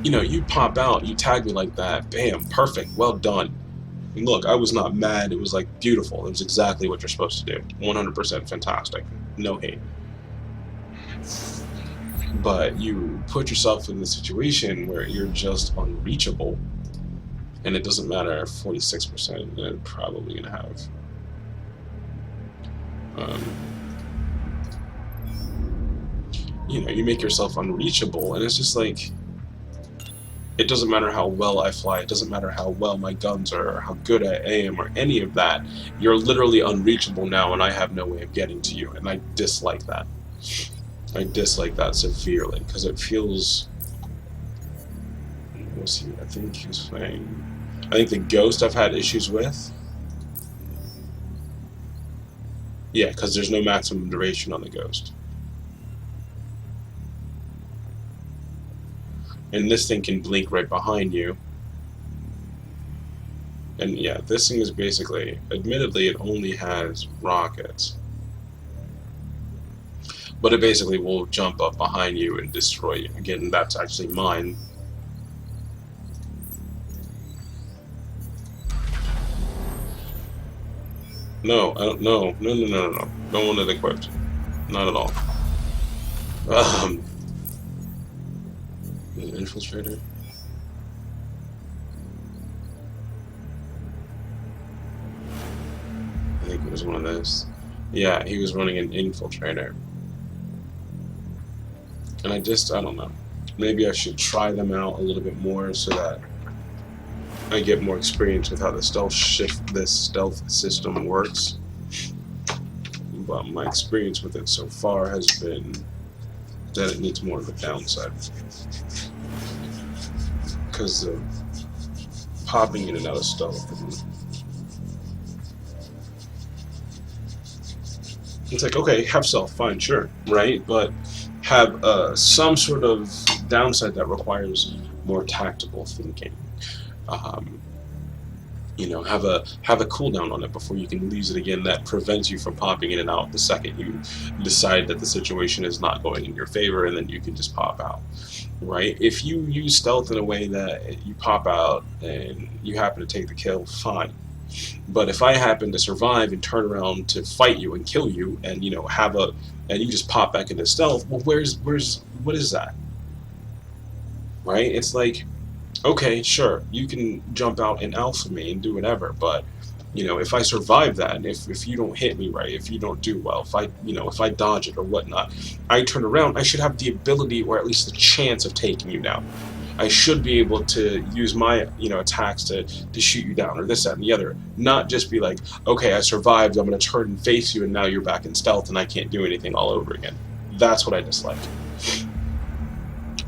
You know, you pop out, you tag me like that, bam, perfect, well done. And look, I was not mad, it was like beautiful, it was exactly what you're supposed to do. 100% fantastic, no hate. But you put yourself in the situation where you're just unreachable, and it doesn't matter, 46%, they're probably going to have. You know, you make yourself unreachable, and it's just like, it doesn't matter how well I fly, it doesn't matter how well my guns are, or how good I am, or any of that. You're literally unreachable now, and I have no way of getting to you, and I dislike that. I dislike that severely, because it feels... We'll see, I think he's playing... I think the Ghost I've had issues with. Yeah, because there's no maximum duration on the Ghost. And this thing can blink right behind you. And yeah, this thing is basically... Admittedly, it only has rockets. But it basically will jump up behind you and destroy you. Again, that's actually mine. No, I don't. No. No one is equipped. Not at all. An infiltrator. I think it was one of those. Yeah, he was running an infiltrator. And I don't know. Maybe I should try them out a little bit more so that I get more experience with how this stealth system works. But my experience with it so far has been that it needs more of a downside. Because of popping in and out of stealth. It's like, okay, have stealth, fine, sure, right? But have some sort of downside that requires more tactical thinking. You know, have a cooldown on it before you can use it again. That prevents you from popping in and out the second you decide that the situation is not going in your favor, and then you can just pop out. Right? If you use stealth in a way that you pop out and you happen to take the kill, fine. But if I happen to survive and turn around to fight you and kill you, and you you just pop back into stealth, well, what is that? Right? It's like, okay, sure, you can jump out and alpha me and do whatever, but if I survive that, and if you don't hit me right, if you don't do well, if I dodge it or whatnot, I turn around, I should have the ability or at least the chance of taking you down. I should be able to use my attacks to shoot you down or this, that, and the other. Not just be like, okay, I survived, I'm going to turn and face you, and now you're back in stealth and I can't do anything all over again. That's what I dislike.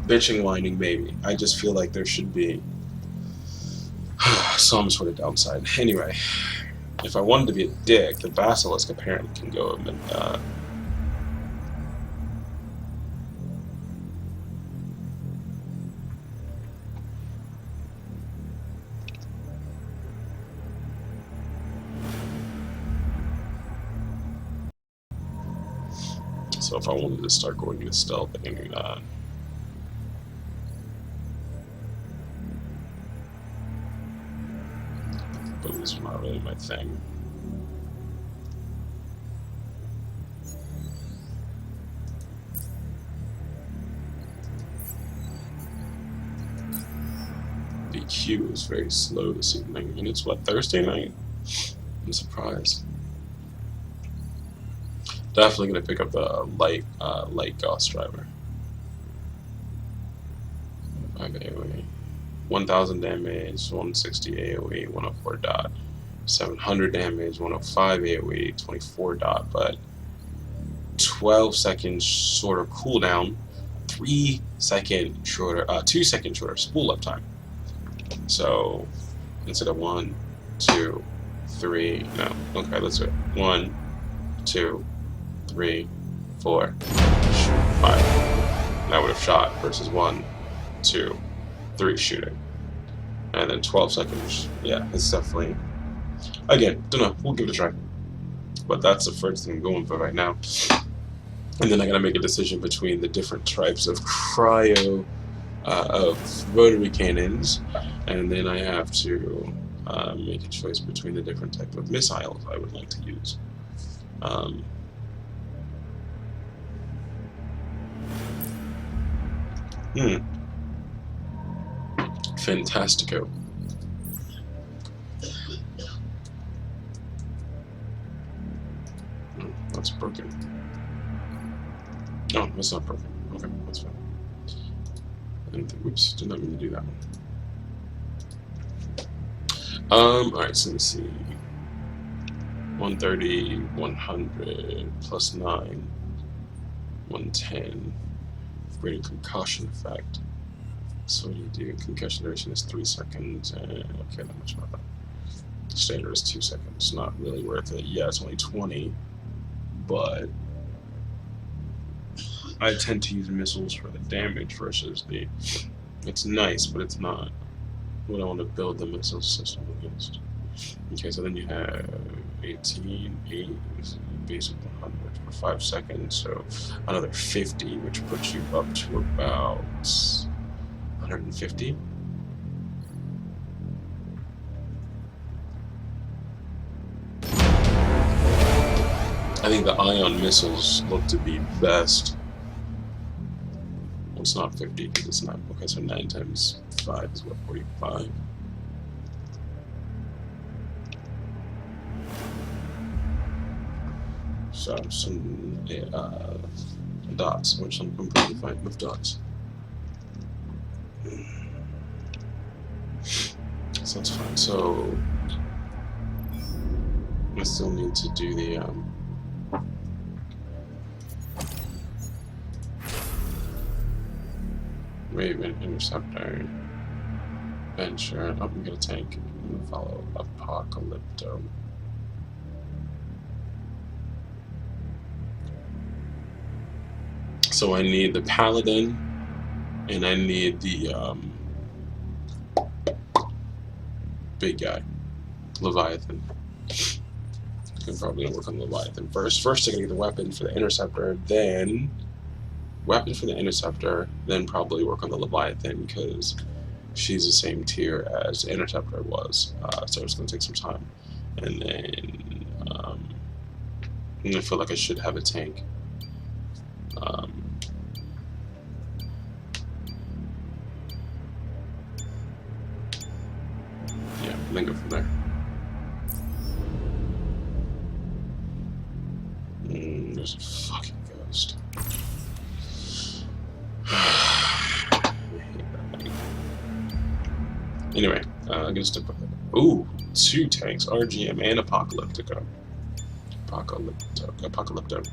Bitching, whining, maybe. I just feel like there should be some sort of downside. Anyway, if I wanted to be a dick, the Basilisk apparently can go so if I wanted to start going into stealth, I can do that. But these are not really my thing. The queue is very slow this evening, and it's Thursday night? I'm surprised. Definitely gonna pick up the light Gauss driver. 5 AoE, 1000 damage, 160 AoE, 104 dot, 700 damage, 105 AoE, 24 dot, but 12 seconds shorter cooldown, 2 second shorter spool up time. So instead of 1, 2, 3, no, okay, let's do it. 1, 2, 3, 4, 5. And I would have shot versus 1, 2, 3 shooting. And then 12 seconds. Yeah, it's definitely. Again, don't know. We'll give it a try. But that's the first thing I'm going for right now. And then I gotta make a decision between the different types of of rotary cannons, and then I have to make a choice between the different type of missiles I would like to use. Fantastico. That's broken. Oh, that's not broken. Okay, that's fine. Whoops, did not mean to do that one. Alright, so let's see. 130, 100, plus 9, 110. Greater concussion effect. So what do you do? Concussion duration is 3 seconds, and okay, that much better. Standard is 2 seconds. Not really worth it. Yeah, it's only 20, but I tend to use missiles for the damage versus the. It's nice, but it's not what I want to build the missile system against. Okay, so then you have 18, 8, basic 100 for 5 seconds, so another 50, which puts you up to about 150. I think the ion missiles look to be best. Well, it's not 50 because it's not. Okay, so 9 times 5 is what, 45? So some dots, which I'm completely fine with dots. So that's fine. So I still need to do the Raven Interceptor. Venture. Oh, we got a tank. I'm gonna follow Apocalypto. So I need the Paladin, and I need the big guy, Leviathan. I'm probably gonna work on Leviathan first. First, I gotta get the weapon for the Interceptor, then weapon for the Interceptor, then probably work on the Leviathan because she's the same tier as the Interceptor was. So it's gonna take some time, and then I feel like I should have a tank. Yeah, and then go from there. There's a fucking ghost. Anyway, I'm gonna step up. Ooh, 2 tanks, RGM and Apocalypto. Apocalypto.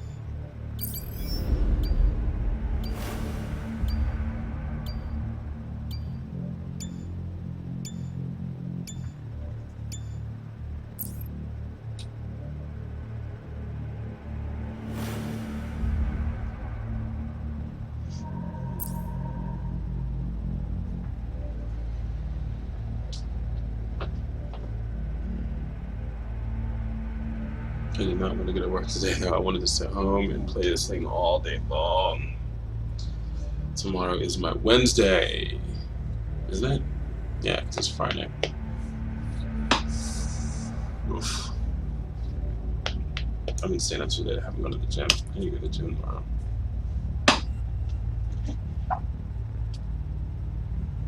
I did not want to go to work today, though. I wanted to sit home and play this thing all day long. Tomorrow is my Wednesday. Isn't it? Yeah, 'cause it's Friday. Oof. I've been staying up too late. I haven't gone to the gym. I need to go to the gym tomorrow.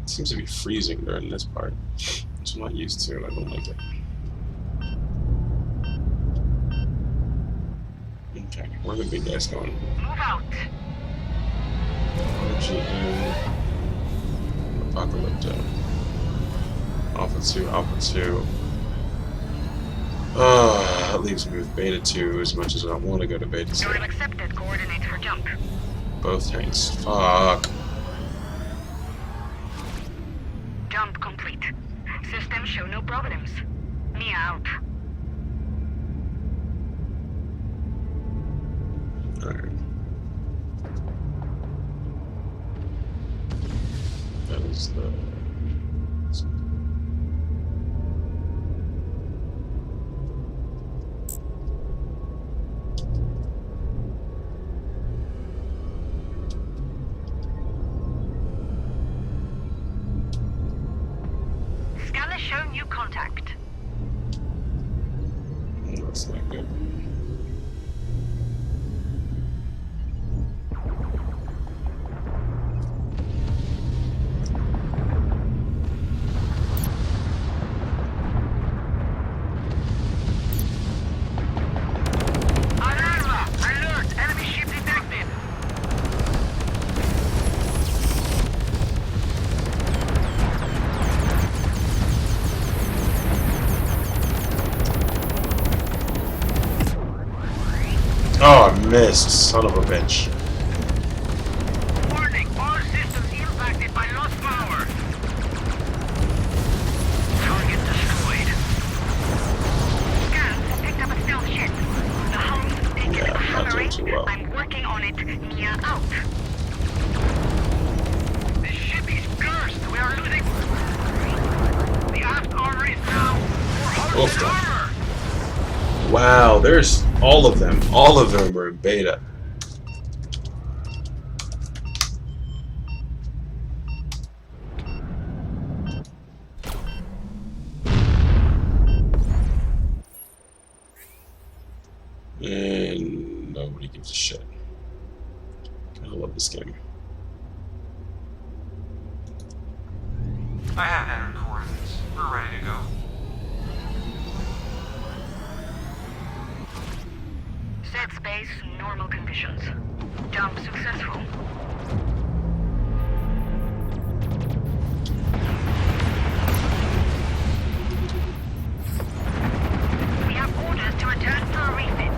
It seems to be freezing during this part, which I'm not used to, and I don't like it. Okay, where are the big guys going? Move out. RGM, Apocalypto, Alpha 2, Alpha 2. That leaves me with Beta 2 as much as I want to go to Beta 2. You have accepted coordinates for jump. Both tanks. Fuck. Jump complete. Systems show no problems. Me out. Alright. That is the... Scanner show new contact. That's not good. Alarma! Alert! Enemy ship detected! Oh, I missed. Son of a bitch. Warning! All systems impacted by lost power! Target destroyed. Scans have picked up a stealth ship. The hull's taken Yeah, a I'm not doing hammering. too well. I'm working on it. Mia out. The ship is cursed! We are losing... The aft armor is now... Oof. for armor! Wow, there's all of them. All of them are in beta. And nobody gives a shit. I love this game. I have entered coordinates. We're ready to go. Set space, normal conditions. Jump successful. We have orders to return for a refit.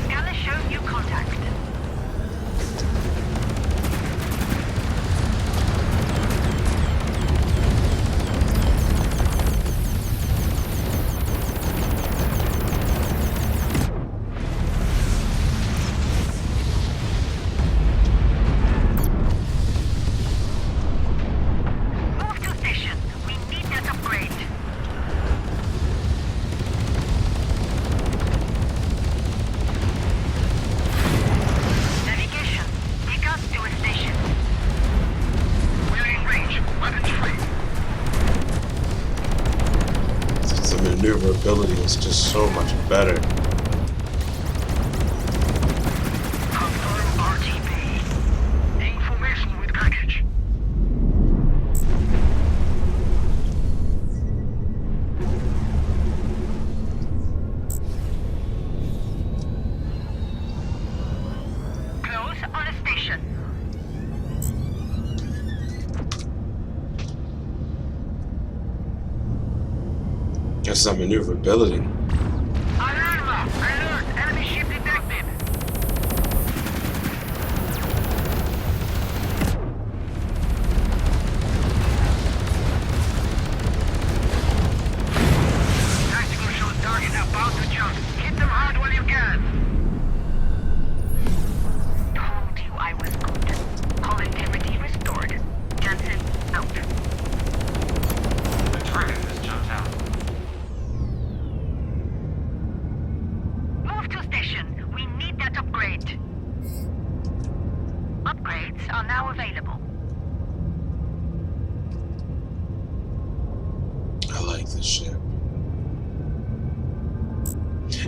Scanner shows you contact. Move to station. We need that upgrade. Navigation. Take us to a station. We're in range. Weapons free. The maneuverability is just so much better. Confirm RTB. Information with package. Close on a station. That's that maneuverability. Alarma! Alert! Enemy ship detected. Tactical shows target about to jump. Hit them hard while you can. Told you I was good. Hull integrity restored. Jansen, out. The target has jumped out. Move to station. We need that upgrade. Upgrades are now available. I like this ship.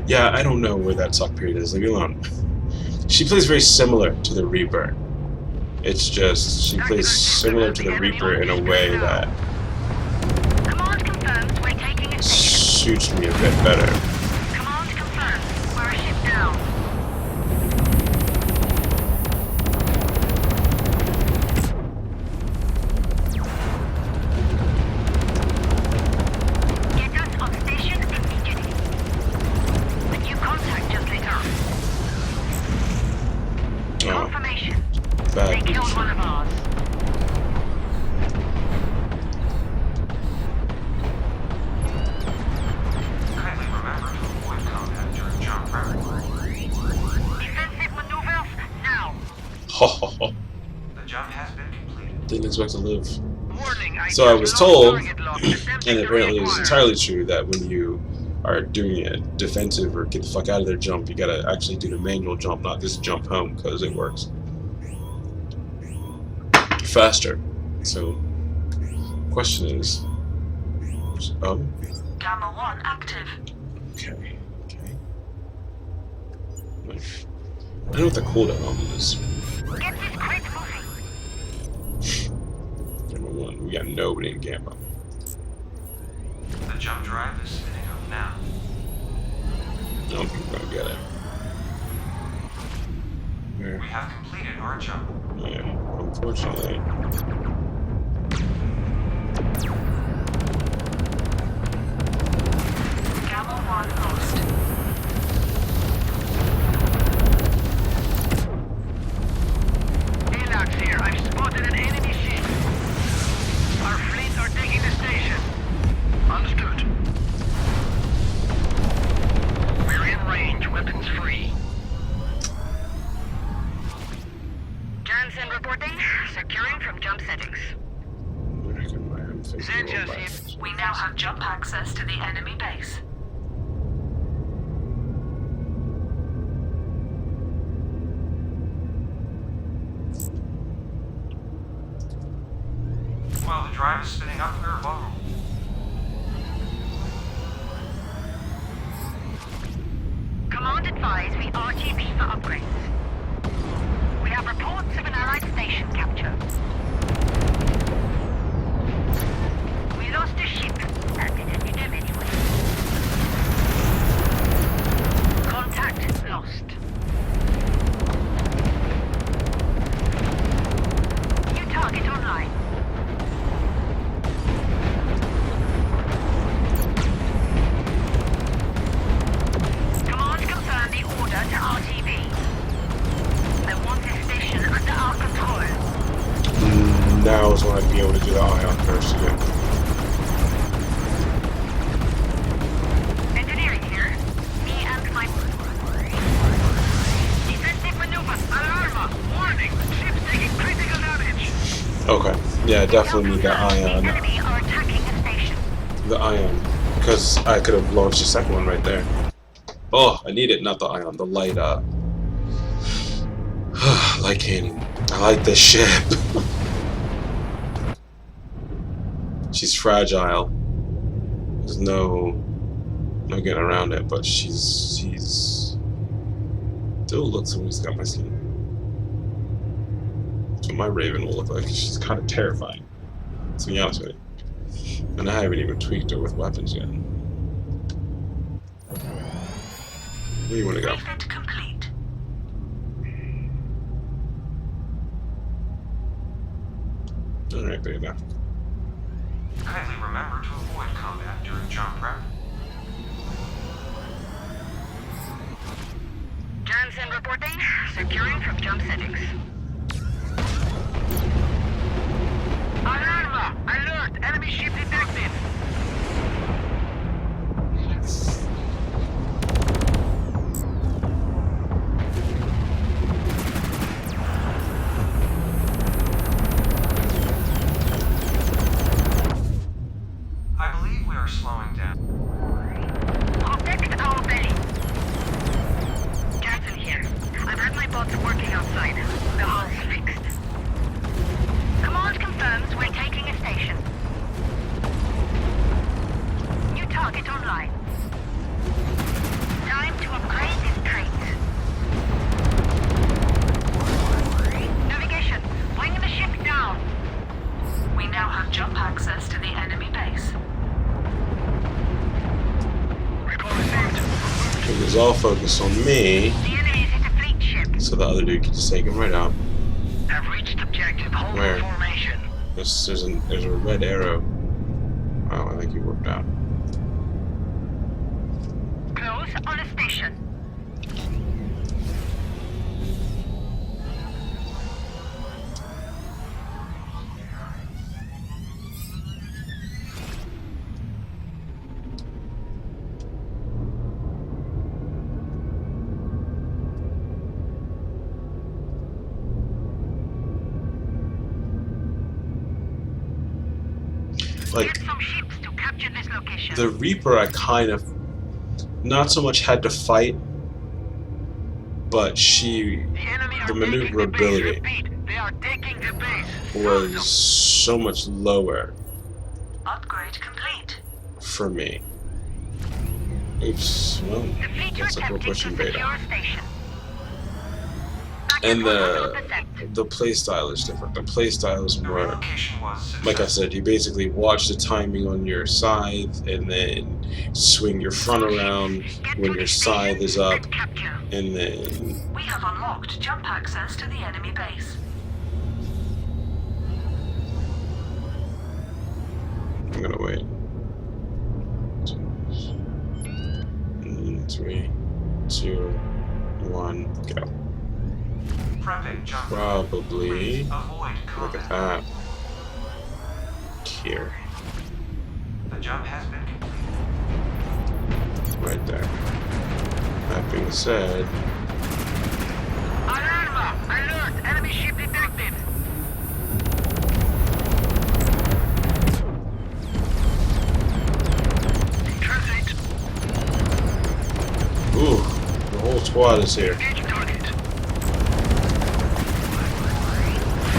Yeah, I don't know where that suck period is. Leave me alone. She plays very similar to the Reaper. It's just she plays similar to the Reaper in a way that Command confirms we're taking a station. suits me a bit better. Command confirms we're a ship down. Get us on station immediately. A new contact just lit up. Oh, Confirmation. They bad killed news. one of ours. Kindly remember to avoid combat during jump prep. Defensive maneuvers now. Ho ho ho. The jump has been completed. Didn't expect to live. Warning, So I just was lost told, target lock. Attempting and to apparently it's reacquire. entirely true, that when you are doing a defensive or get the fuck out of there jump, you gotta actually do the manual jump, not this jump home, because it works faster. So, question is, oh, Gamma 1 active. okay. I know what the cooldown on is. Get this crate moving. Number one, we got nobody in Gamma. The jump drive is spinning up now. I don't think we're gonna get it. We Yeah, have completed our jump. unfortunately. Gamma 1 host. Elax here. I've spotted an enemy ship. Our fleet are taking the station. Understood. We're in range. Weapons free. Jansen reporting. Securing from jump settings. Sanchez here. We now have jump access to the enemy base. While the drive is spinning up, we're vulnerable. Command advised we RTB for upgrades. We have reports of an allied station capture. We lost a ship, and it hit them anyway. Contact lost. New target online. Command confirm the order to RTV. I want this station under our control. Now is when I'd be able to do the ion first again. Engineering here. Me and my... Defensive maneuver. Alarma! Warning! Ship's taking critical damage! Okay. Yeah, definitely need the The ion. enemy are attacking the station. The ion. Because I could have launched the second one right there. Oh, I need it, not the ion, the light, light cannon. I like this ship. She's fragile. There's no getting around it, but she's still looks when she's got my skin. That's what my Raven will look like. She's kind of terrifying, to be honest with you. And I haven't even tweaked her with weapons yet. Where do you want to go? Refit complete. Alright, baby. Kindly remember to avoid combat during jump prep. Jansen reporting. Securing from jump settings. Alarma! Alert! Enemy ship detected! I believe we are slowing down. Protect our belly. Jansen here. I've had my bots working outside. The hull's fixed. Command confirms we're taking a station. New target online. Time to upgrade this trait. Navigation. Bring the ship down. We now have jump access to the enemy base. Report received. It was all focused on me, The enemy's hit a fleet ship. so the other dude could just take him right out. Have reached objective. Hold Where? formation. There's a red arrow. Oh, I think he worked out. Close on a station. Like, Get some ships to capture this location. the Reaper I kind of not so much had to fight, but she The enemy are the taking maneuverability the base. Repeat, they are taking the base. was so much lower Upgrade complete. for me. Oops, well, The fleet are looks like we're attempting to pushing secure beta. a station. Back And at 100%. the playstyle is different. The playstyle is The more, relocation was like I successful. said, you basically watch the timing on your scythe and then swing your front around Get when to your the scythe is station up, and capture. and then We have unlocked jump access to the enemy base. I'm gonna wait. 3, 2, 1, go. Prepping jump prep. Probably. Please avoid Look at combat. that. Here. The jump has been completed. Right there. That being said, Alarma! Alert! Enemy ship detected! Translate. ooh, the whole squad is here. Engage target.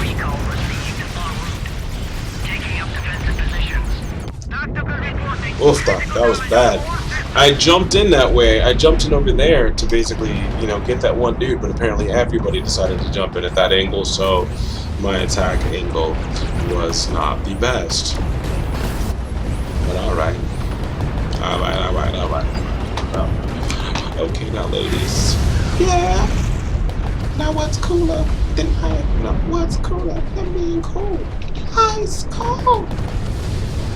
Recall received en route. Taking up defensive positions. Tactical reporting. Oof, that was bad. I jumped in that way. I jumped in over there to basically, get that one dude, but apparently everybody decided to jump in at that angle, so my attack angle was not the best. But alright. Okay, now, ladies. Yeah. Now, what's cooler than high? No, what's cooler than being cool? Ice cold.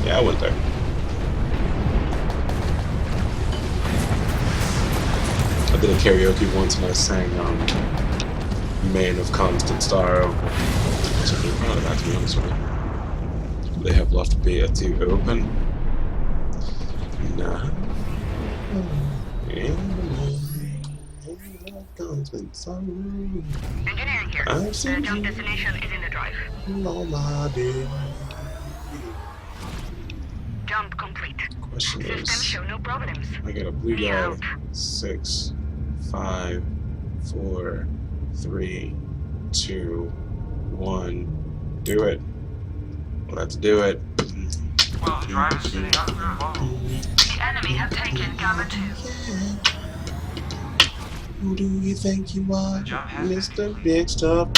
Yeah, I went there. I did a karaoke once and I sang Man of Constant Sorrow. So I'm pretty proud of that, to be honest with you. They have left beta to open. Nah. Engineering here. I've The seen jump you destination is in the drive. all my day. Jump complete. Question Systems is, show no problems. I got a blue We guy. out. 6, 5, 4, 3, 2, 1. Do it. Let's do it. Well, the drive is sitting up here alone. The enemy have taken Gamma 2. Who do you think you are, The jump has been Mr. completed. Big Stuff?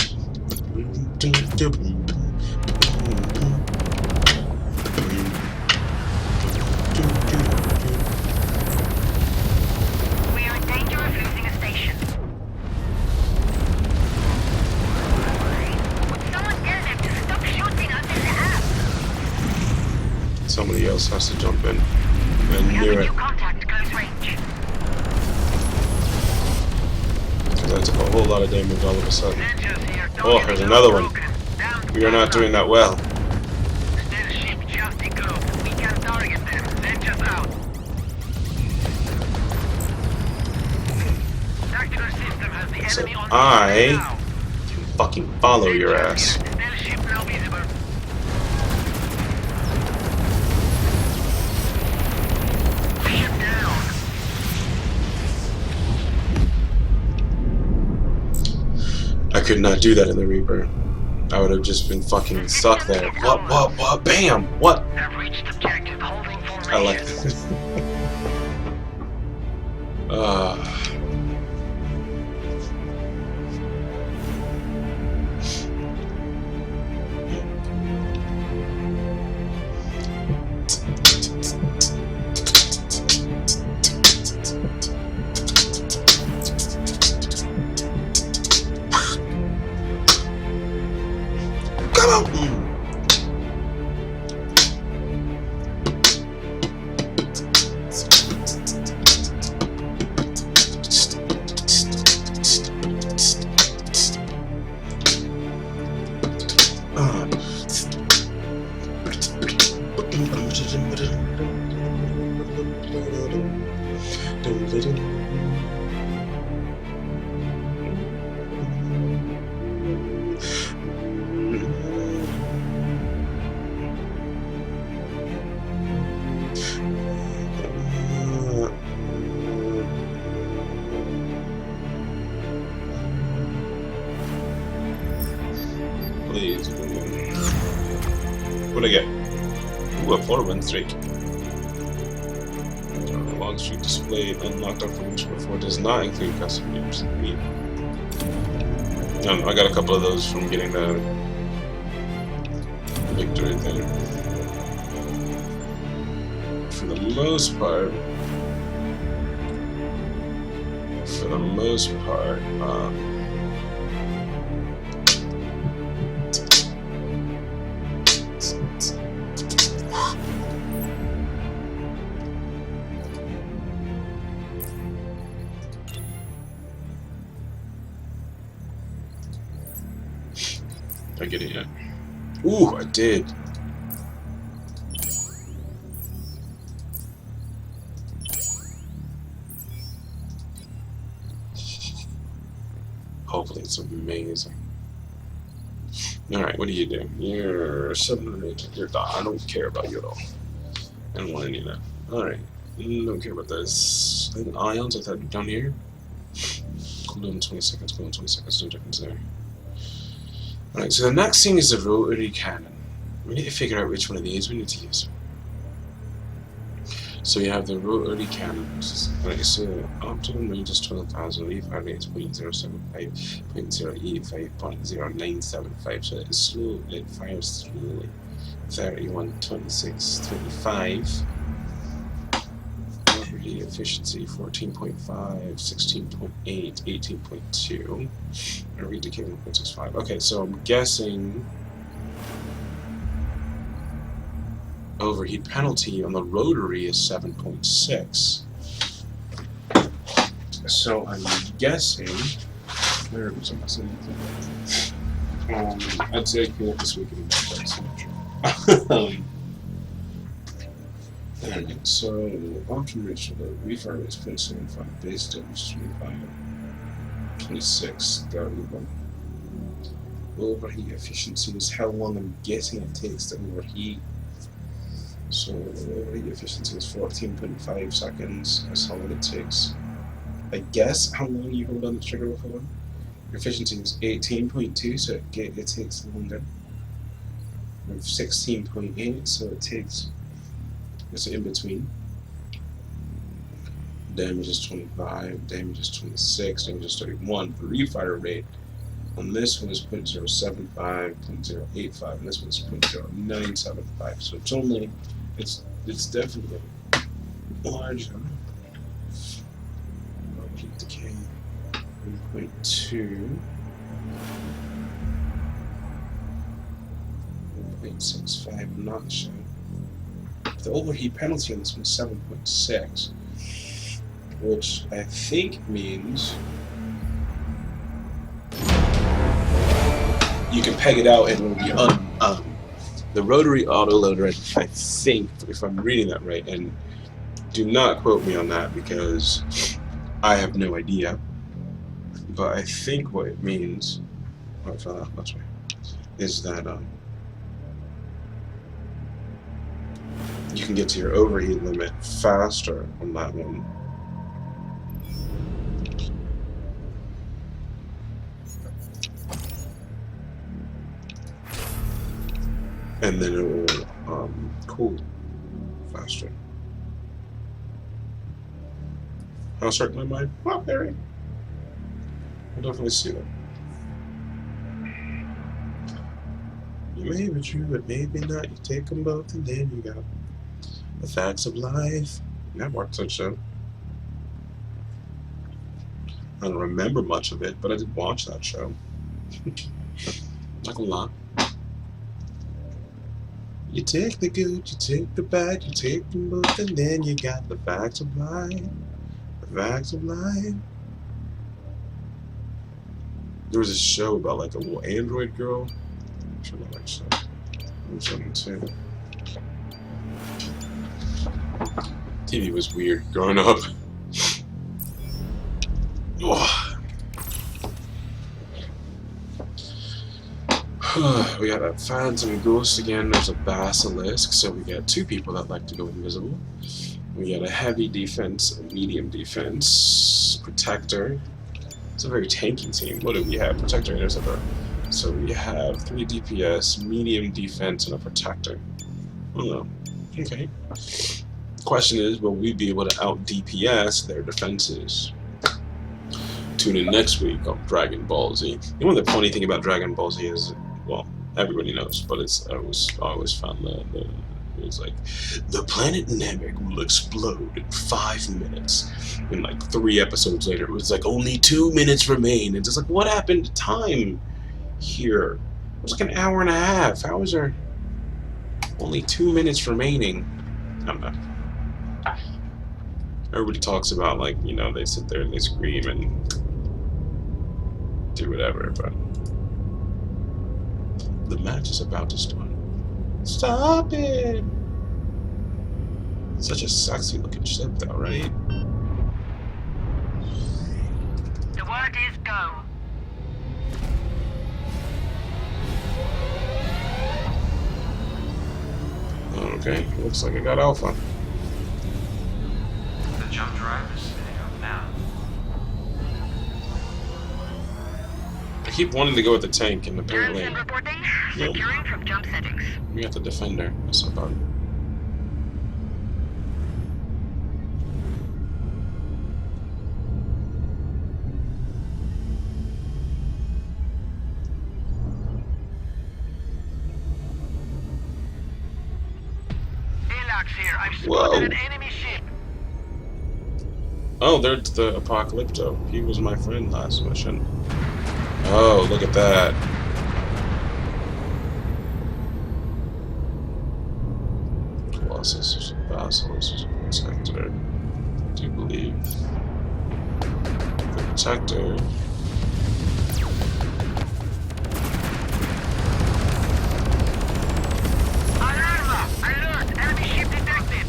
We are in danger of losing a station. Would someone tell them to stop shooting us in the air? Somebody else has to jump in. I We have knew a it. new contact close range. Because I took a whole lot of damage all of a sudden. Sensors here. Oh, there's another one. We are not doing that well. Still ship just to go. We can target them. Sensors out. Tactical system has the So enemy on I now. can fucking follow your ass. Stealth ship now visible. Ship down. I could not do that in the Reaper. I would have just been fucking stuck there. What, bam! What? Have reached objective. Holding formation. I like this. Come on! Please. What'd I get? Ooh, a 4-win streak. Long streak displayed unlocked information before does not include custom games. I got a couple of those from getting the victory thing. For the most part, I get it yet. Ooh, I did. Hopefully it's amazing. Alright, what do you do? You're 700. You're I don't care about you at all. I don't want any of that. Alright. Don't care about this. And ions, I thought down here. Cooldown 20 seconds, cooldown 20 seconds, no difference there. Alright, so the next thing is the rotary cannon. We need to figure out which one of these we need to use. So you have the rotary cannons. Right, so optimum range is 12,000, lead fire rate is 0.075, 0.085, 0.0975. So it is slow, it fires slowly. 31, 26, 25. Rotary overheat efficiency 14.5, 16.8, 18.2. And read decay 1.65. Okay, so I'm guessing overheat penalty on the rotary is 7.6. So I'm guessing. Where was I? I'd say I came up this week in the Alright, so option ratio, the refire is 0.75, base damage 25, 26, variable. Overheat efficiency is how long I'm guessing it takes to overheat. So overheat efficiency is 14.5 seconds, that's how long it takes. I guess how long you hold on the trigger before. Your efficiency is 18.2, so it takes longer. 16.8, so it takes. It's in between. Damage is 25, damage is 26, damage is 31. The refire rate on this one is 0.075, 0.085, and this one is 0.0975. So it's only, it's definitely larger. Heat decay 1.2. 1.65, I'm not sure. The overheat penalty on this one is 7.6, which I think means you can peg it out and it will be the rotary autoloader, I think, if I'm reading that right, and do not quote me on that because I have no idea, but I think what it means, that's right, is that you can get to your overheat limit faster on that one. And then it will cool faster. How certain am I? Not very. I'll definitely see that. You may be true, but maybe not. You take them both, and then you got the facts of life. That works out show. I don't remember much of it, but I did watch that show. Not gonna lie. You take the good, you take the bad, you take them both, and then you got the facts of life. The facts of life. There was a show about like a little android girl. I'm sure that like show. Something too. TV was weird growing up. We got a phantom ghost again. There's a basilisk, so we got two people that like to go invisible. We got a heavy defense, a medium defense, protector. It's a very tanky team. What do we have? Protector, interceptor. So we have 3 DPS, medium defense, and a protector. Oh no. Okay. Question is, will we be able to out DPS their defenses? Tune in next week on Dragon Ball Z. You know, the funny thing about Dragon Ball Z is, well, everybody knows, but I always found that it was like, the planet Namek will explode in 5 minutes. And like 3 episodes later, it was like, only 2 minutes remain. And it's like, what happened to time here? It was like an hour and a half. How is there only 2 minutes remaining? I don't know. Everybody talks about, like, you know, they sit there and they scream and do whatever, but the match is about to start. Stop it! Such a sexy looking ship though, right? The word is go. Okay, looks like I got Alpha. The jump drive is spinning up now. I keep wanting to go with the tank, and apparently Johnson reporting. Nope. Securing from jump settings. we got the defender. That's about it. Elax here. I've Whoa. spotted an enemy ship. Oh, there's the Apocalypto. He was my friend last mission. Oh, look at that. Colossus, Basilisk, Protector. I do believe. The Protector. Alarma! Alert! Enemy ship detected!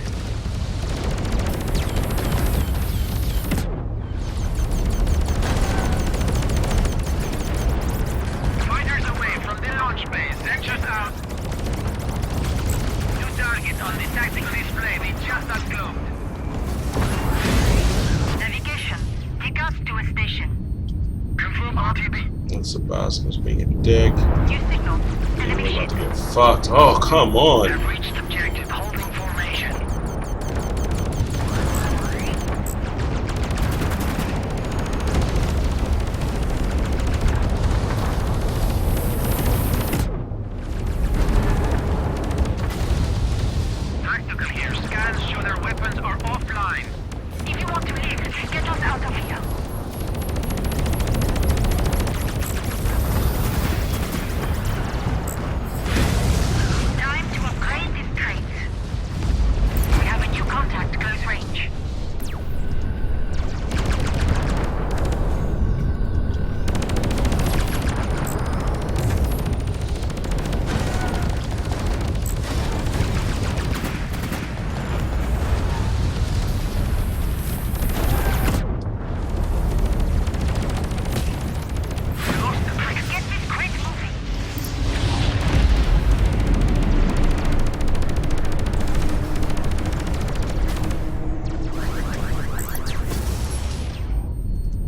Fighters away from the launch base. Sensors out. New target on the tactical display. We just unglobed. Navigation. Take us to a station. Confirm RTB. That's the Basilisk being a dick. New signal. We're Enemy about ship. to get fucked. Oh, come on. Have reached objective. Holding formation. Tactical here. Scans show their weapons are offline. If you want to leave, get us out of here. Time to upgrade this trait. We have a new contact close range. Lost the track. Get this crate moving.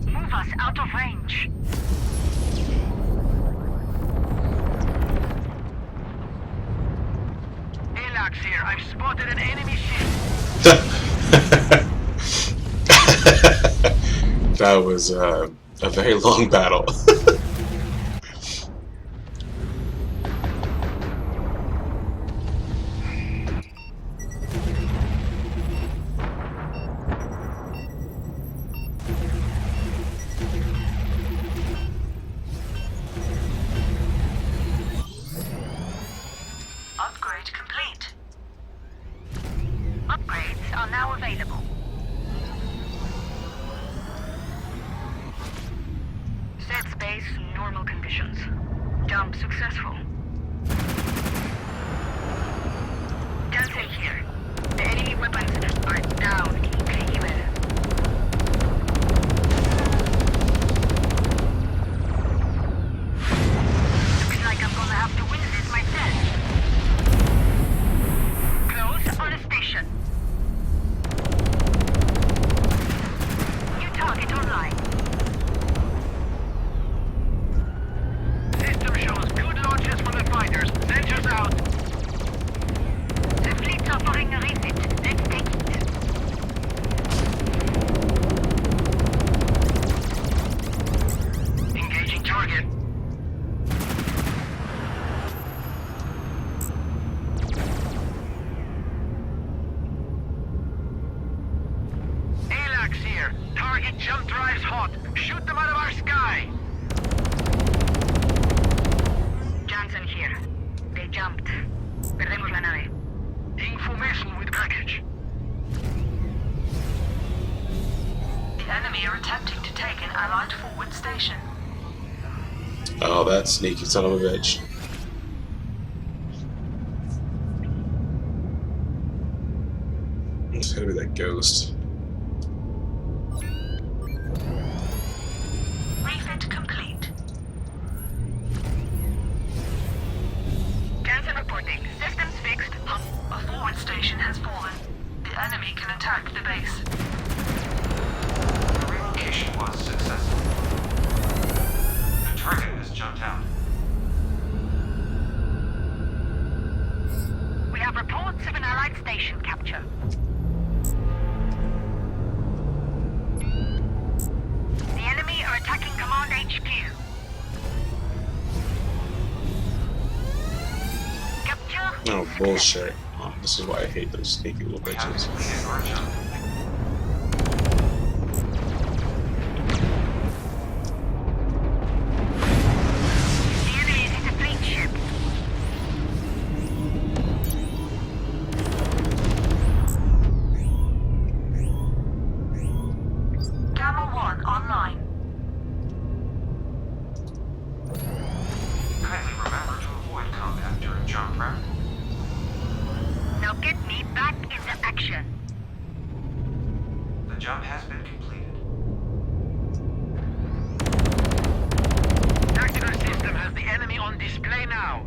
Move us out of range. Elax here. I've spotted an enemy ship. That was a very long battle. Upgrade complete. Upgrades are now available. Set space, normal conditions. Jump successful. Cancel here. The enemy weapons are down in clear. Looks like I'm gonna have to win this myself. Close on a station. New target online. System shows good launches from the fighters. Sensors out. The fleet's offering a refit. Let's take it. Engaging target. Elax here. Target jump drives hot. Shoot them out of our sky. Johnson here. They jumped. Perdemos la nave. Information with package. The enemy are attempting to take an allied forward station. Oh, that sneaky son of a bitch. It's gotta be that ghost. Refit complete. Johnson reporting. Systems fixed. A forward station has fallen. The enemy can attack the base. The relocation was successful. The target has jumped out. We have reports of an allied station capture. The enemy are attacking Command HQ. Capture. Oh, bullshit. Oh, this is why I hate those sneaky little We have bitches. completed our jump. jump has been completed. Tactical system has the enemy on display now.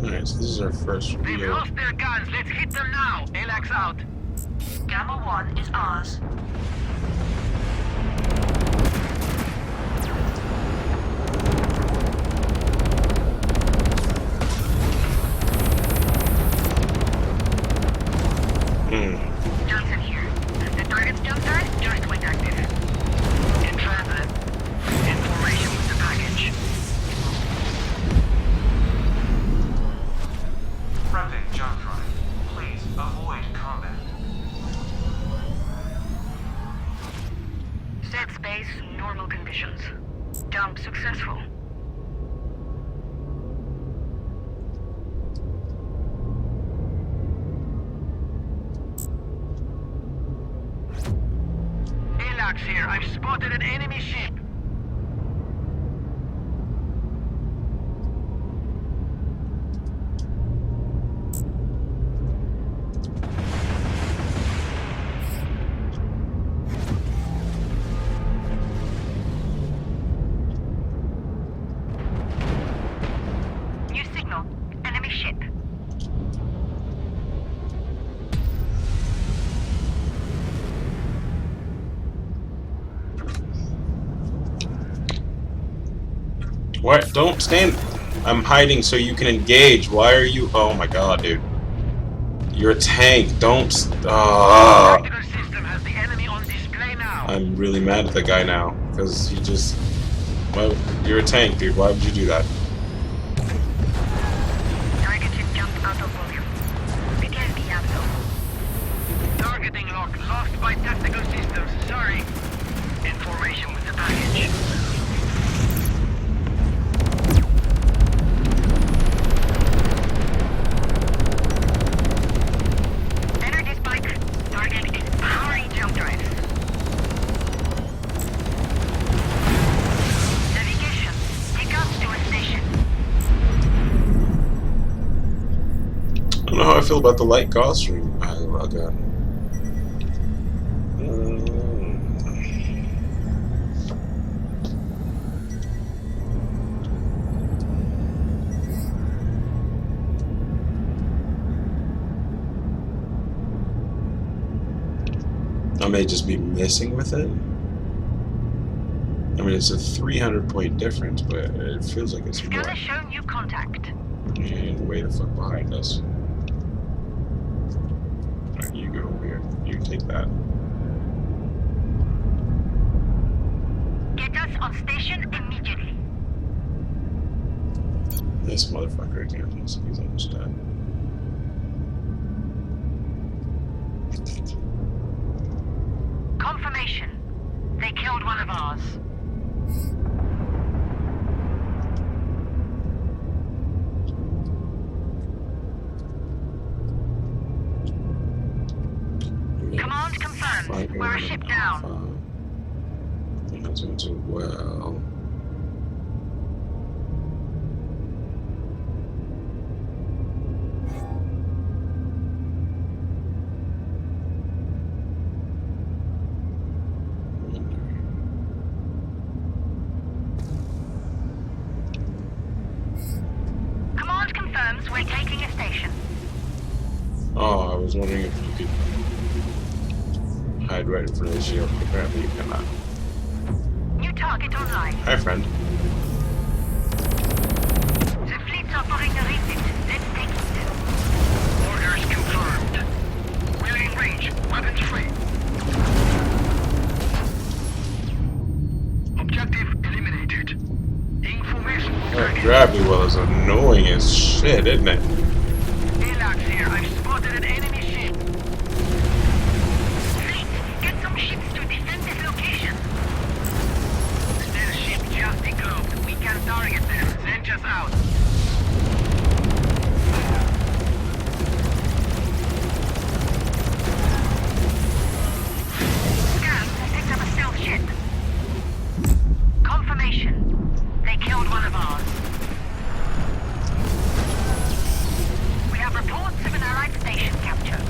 Alright, so this is our first They've real. lost their guns. Let's hit them now. ALAX out. Gamma 1 is ours. Johnson here. The target's jump drive just went active. In transit. Information with the package. Prepping jump drive. Please avoid combat. Set space, normal conditions. Jump successful. ALAX here. I've spotted an enemy ship. New signal. Enemy ship. What? Don't stand. I'm hiding so you can engage. Why are you? Oh my god, dude. You're a tank. Don't. Tactical system has the enemy on display now. I'm really mad at the guy now because he just. Well, you're a tank, dude. Why would you do that? Target ship jumped out of volume. Begin the Ergo. Targeting lock lost by tactical systems. Sorry. Information with the package. Energy spike. Target is powering jump drive. Navigation. Take us to a station. I don't know how I feel about the light costume. Oh god. I may just be messing with it. I mean, it's a 300-point difference, but it feels like it's more. Scanner show new contact. And way the fuck behind us. Alright, you go over here. You take that. Get us on station immediately. This motherfucker again. He's almost dead. Confirmation. They killed one of ours. Command confirmed. We're a ship down. That's doing so well. Command confirms we're taking a station. Oh, I was wondering if you could hide right in front of the shield. Apparently you cannot. New target online. Hi, friend. The fleet's operator refit. Let's take it. Orders confirmed. We're in range. Weapons free. Objective eliminated. Information with That package. gravity well is annoying as shit, isn't it? ALAX here. I've spotted an enemy ship. Fleet, get some ships to defend this location. Stealth ship just decloaked. We can target them. Send us out. Scans have picked up a stealth ship. Confirmation. They killed one of ours. We have reports of an Allied station capture.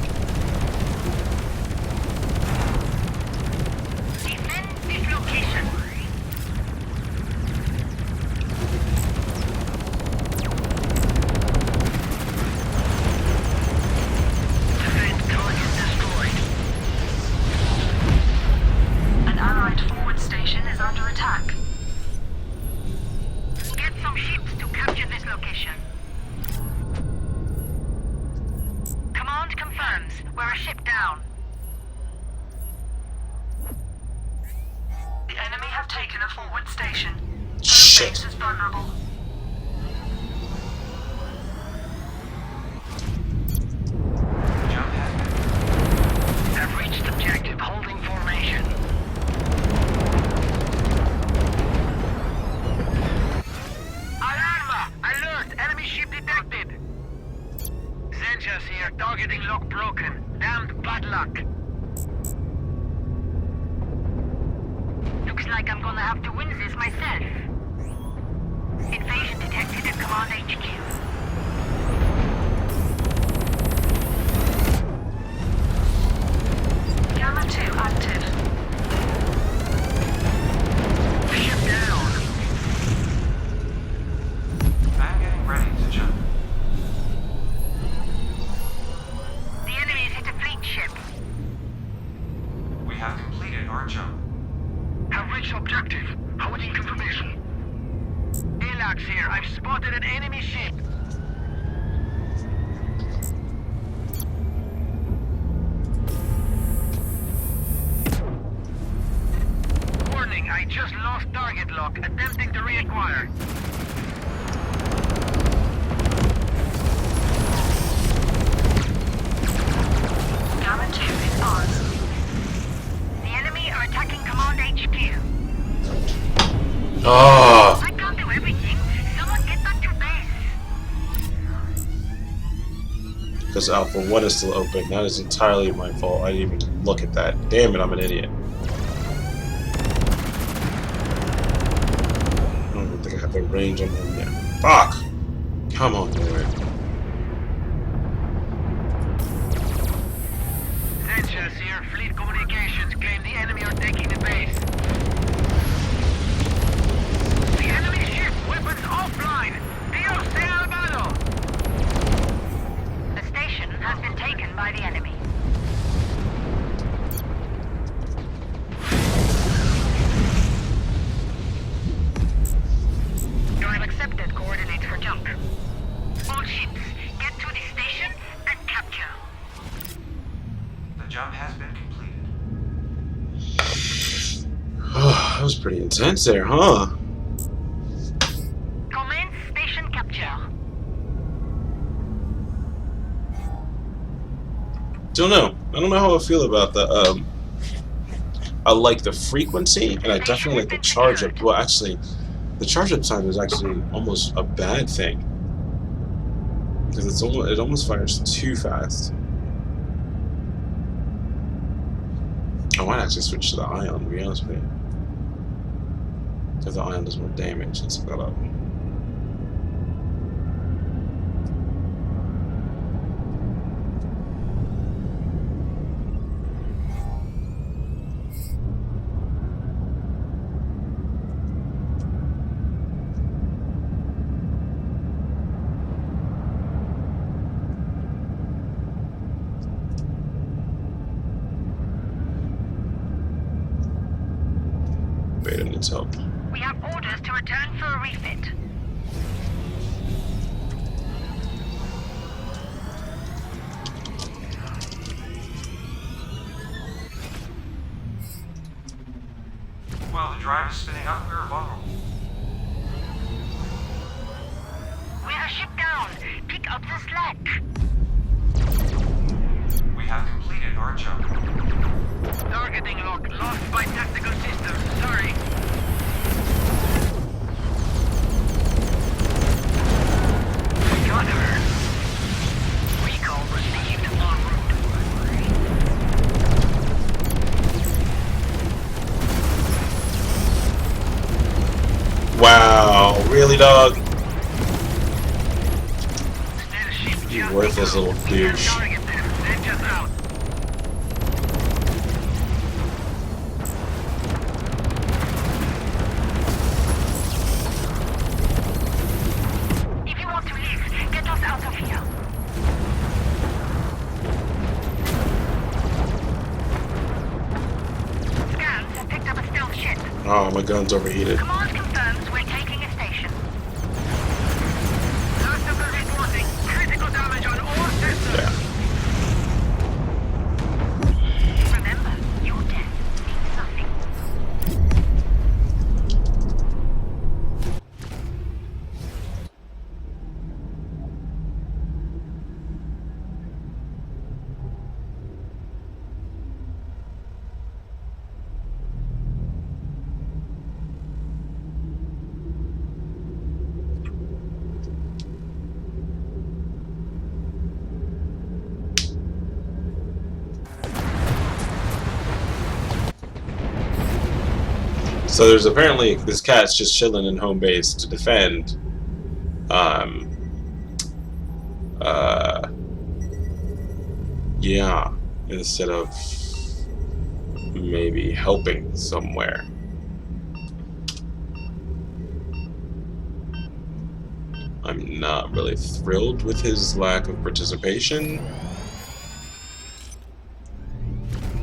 ships to capture this location. Command confirms. We're a ship down. The enemy have taken a forward station. Shit. Base is vulnerable. Jump has been. Have reached objective. Holding formation. Alarma! Alert! Enemy ship detected! Zenchas here. Targeting lock broken. Damned bad luck. Looks like I'm gonna have to win this myself. Invasion detected at Command HQ. Gamma 2 active. Ship down. I'm getting ready to jump. The enemy's hit a fleet ship. We have completed our jump. Have reached objective. Awaiting confirmation. Elax here. I've spotted an enemy ship. Warning, I just lost target lock. Attempting to reacquire. Gamma 2 is ours. The enemy are attacking Command HQ. Ah, I can't do everything. Someone get back to base. because Alpha 1 is still open. That is entirely my fault. I didn't even look at that. Damn it, I'm an idiot. I don't even think I have the range on him yet. Fuck! Come on, boy. Zenchas here. Fleet communications claim the enemy are taking the base. The enemy ship. Weapons offline. Dios sea Alvaro. The station has been taken by the enemy. You have accepted coordinates for jump. All ships, get to the station and capture. The jump has been completed. That was pretty intense there, huh? Commence station capture. Don't know. I don't know how I feel about the, I like the frequency, and I definitely like the charge up. Well, actually, the charge up time is actually almost a bad thing. Because it almost fires too fast. I might actually switch to the ion, to be honest with you. Because the ion does more damage. Let's look that up. Beta needs help. We have orders to return for a refit. Well, the drive is spinning up. We're vulnerable. We're a ship down. Pick up the slack. We have completed our jump. Targeting lock. Lost by tactical systems. Sorry. We got her. Recall received en route. Wow, really, dog? Still ship You just worthless below. little We can't douche. target them. They're just out. If you want to live, get us out of here. Scans have picked up a stealth ship. Oh, my gun's overheated. Command confirms we're taking a station. So there's apparently this cat's just chilling in home base to defend. Yeah, instead of maybe helping somewhere. I'm not really thrilled with his lack of participation.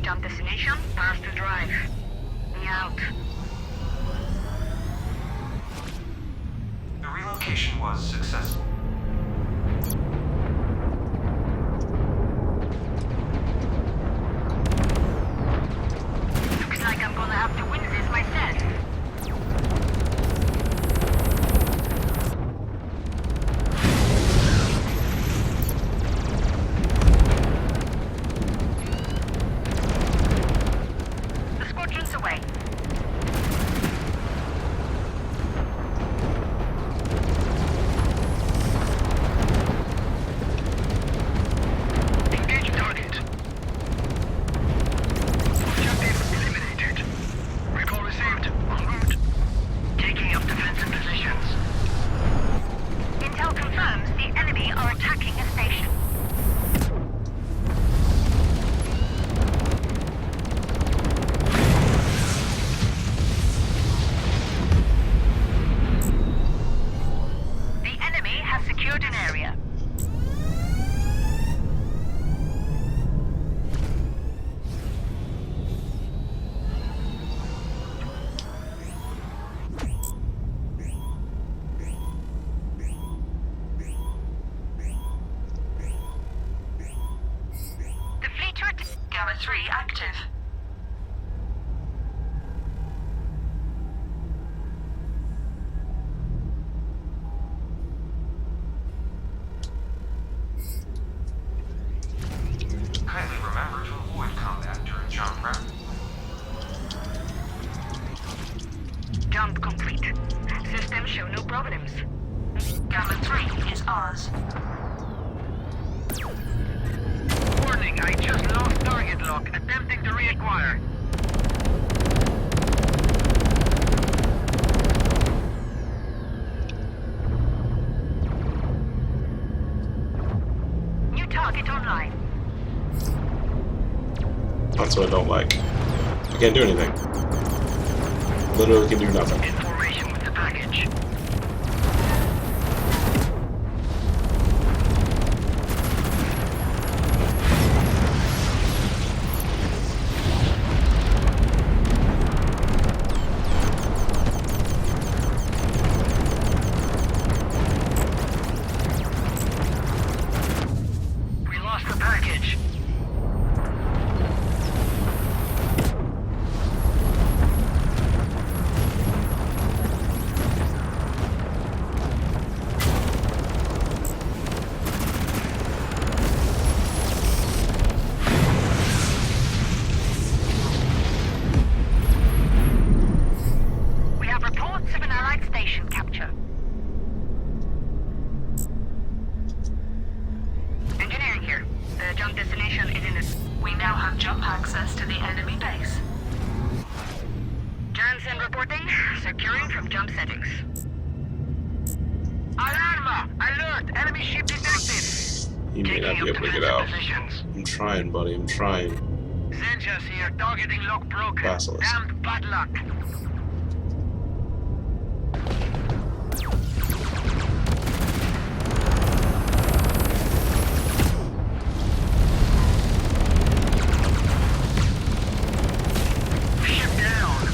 Jump destination, pass the drive. Me out. The relocation was successful. Looks like I'm gonna have to win this myself. The squadron's away. Engage target. Objective eliminated. Recall received. En route. Taking up defensive positions. Intel confirms the enemy are attacking a station. The enemy has secured an area. The fleet Gamma 3 active. Kindly remember to avoid combat during jump prep. jump complete. Systems show no problems. Gamma 3 is ours. Warning, I just lost target lock. Attempting to reacquire. New target online. That's what I don't like. I can't do anything. Literally can do nothing. Information with the package. We lost the package. We have reports of an Allied station capture. Engineering here. The jump destination is in the... We now have jump access to the enemy base. Jansen reporting. Securing from jump settings. Alarma! Alert! Enemy ship detected! You may not be able to get out. I'm trying, buddy. I'm trying. Zenjas here, targeting lock broken. Basilisk. Damned bad luck. Ship down.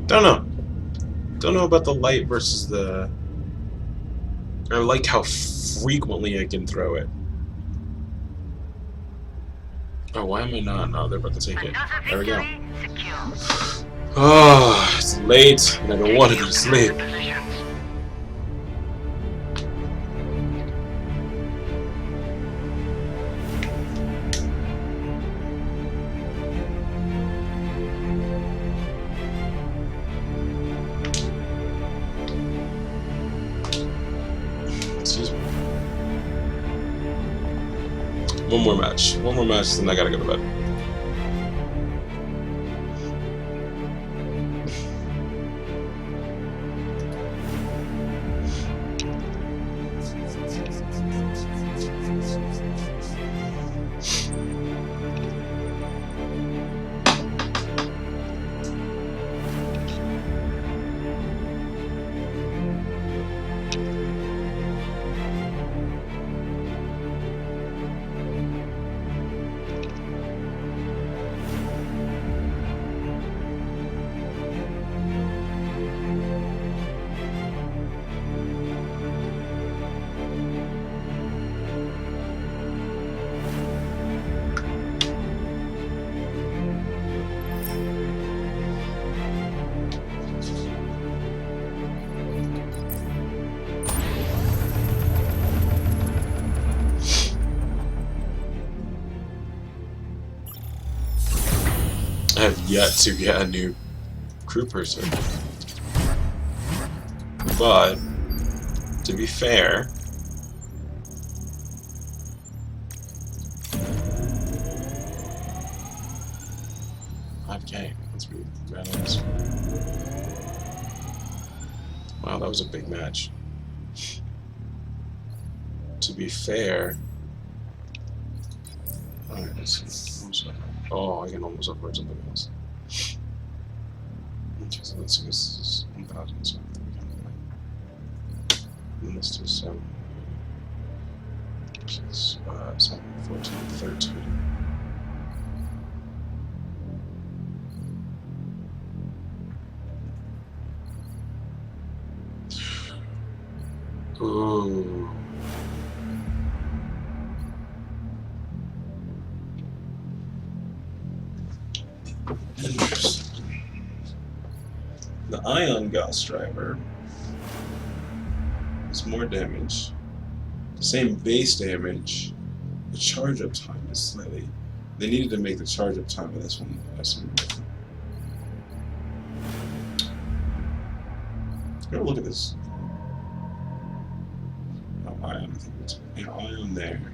Don't know. Don't know about the light versus the... I like how frequently I can throw it. Oh, why am I not? No, they're about to take it. Another There we go. victory secure. Oh, it's late, and I don't want to go to sleep. Positions. One more match, then I gotta go to bed. I have yet to get a new crew person. But, to be fair, $5K. Let's be honest. Wow, that was a big match. To be fair, alright, let's see. Oh, I can almost upgrade something else. Okay, so let's see, this is 1,000, so and let's do 7. 6, 7, 14, 13. Ooh. Interesting. The ion gauss driver is more damage. The same base damage. The charge up time is slightly. They needed to make the charge up time of this one different. Go look at this. Oh, ion. I think it's an ion there.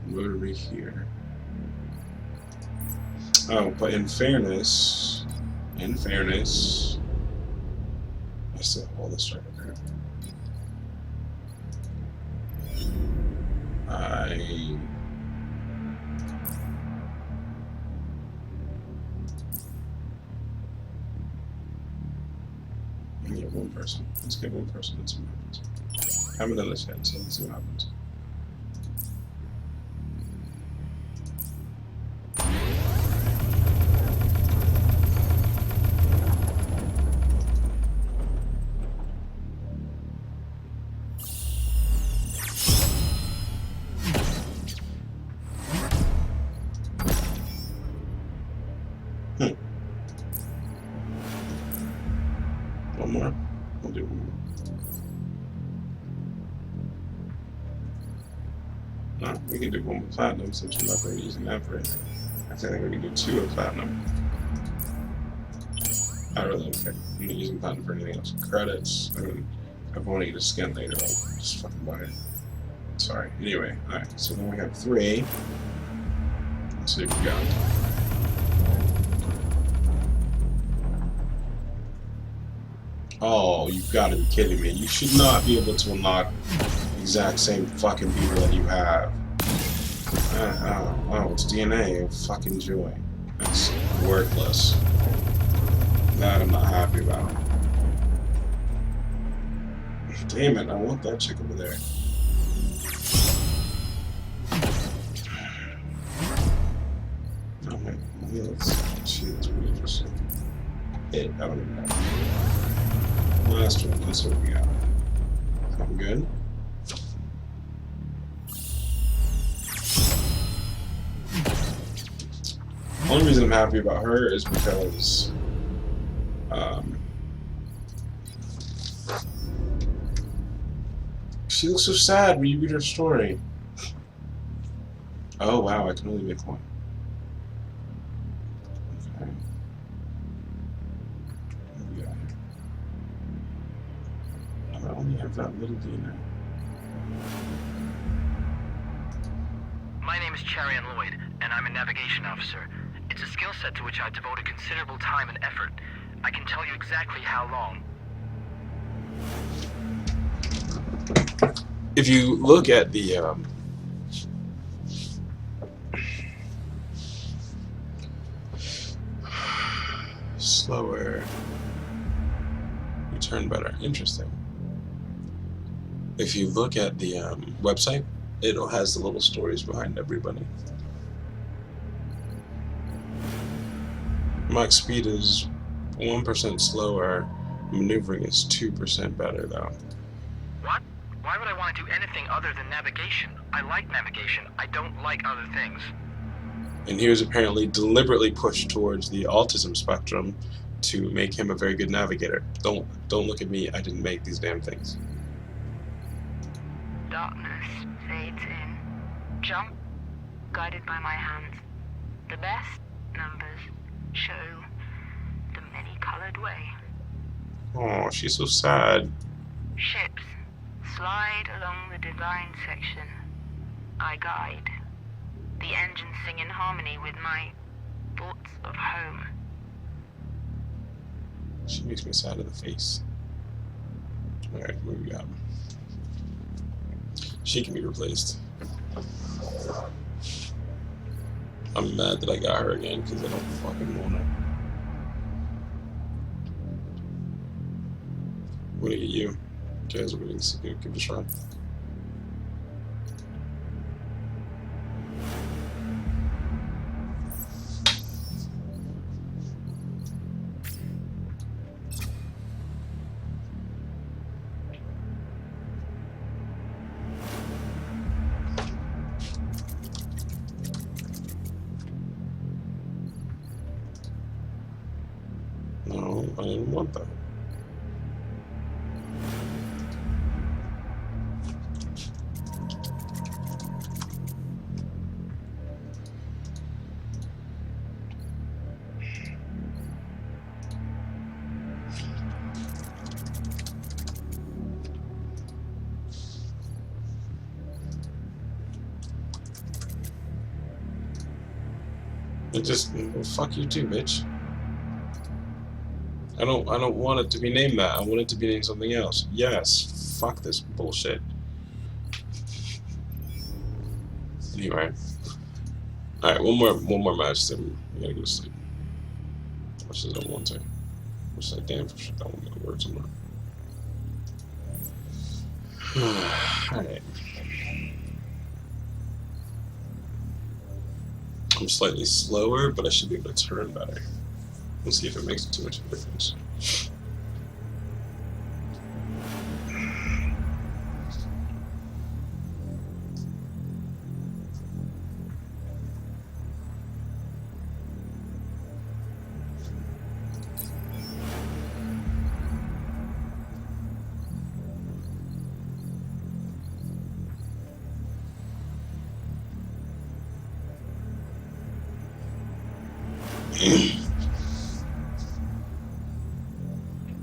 Rotary here. Oh, but in fairness, I still have all this driver crap. I can get one person. Let's get one person and see what happens. I haven't done this yet, so let's see what happens. One more. We'll do one more. No, we can do one with platinum since we're not really using that for anything. I think we can do 2 with platinum. I really don't care. I'm not using platinum for anything else. Credits. I mean, if I want to get a skin later, I'll just fucking buy it. Sorry. Anyway, alright. So then we have 3. Let's see what we got. Oh, you've got to be kidding me. You should not be able to unlock the exact same fucking beaver that you have. Oh, it's DNA. Fucking joy. That's worthless. That I'm not happy about. Damn it, I want that chick over there. Oh, wait, let's see, that's pretty interesting. I don't even know. Last one, that's what we got. Something good? The only reason I'm happy about her is because she looks so sad when you read her story. Oh wow, I can only make one. Okay. What do we got here? I only have that little DNA. My name is Charian Lloyd, and I'm a navigation officer. It's a skill set to which I've devoted considerable time and effort. I can tell you exactly how long. If you look at the slower, return better. Interesting. If you look at the website, it has the little stories behind everybody. Mach speed is 1% slower. Maneuvering is 2% better, though. What? Why would I want to do anything other than navigation? I like navigation. I don't like other things. And he was apparently deliberately pushed towards the autism spectrum to make him a very good navigator. Don't look at me. I didn't make these damn things. Darkness fades in. Jump, guided by my hands. The best numbers show the many-colored way. Oh, she's so sad. Ships slide along the design section. I guide. The engines sing in harmony with my thoughts of home. She makes me sad in the face. Alright, what we got? She can be replaced. I'm mad that I got her again because I don't fucking want her. I'm gonna get you. Guys, we're gonna give it a try. No, I didn't want that. It just, well, fuck you too, bitch. I don't want it to be named that. I want it to be named something else. Yes, fuck this bullshit. Anyway, all right, one more match, then we gotta go to sleep. Which is I want to. Which is like, damn, for sure, that one gonna work somewhere. All right. I'm slightly slower, but I should be able to turn better. We'll see if it makes too much of a difference.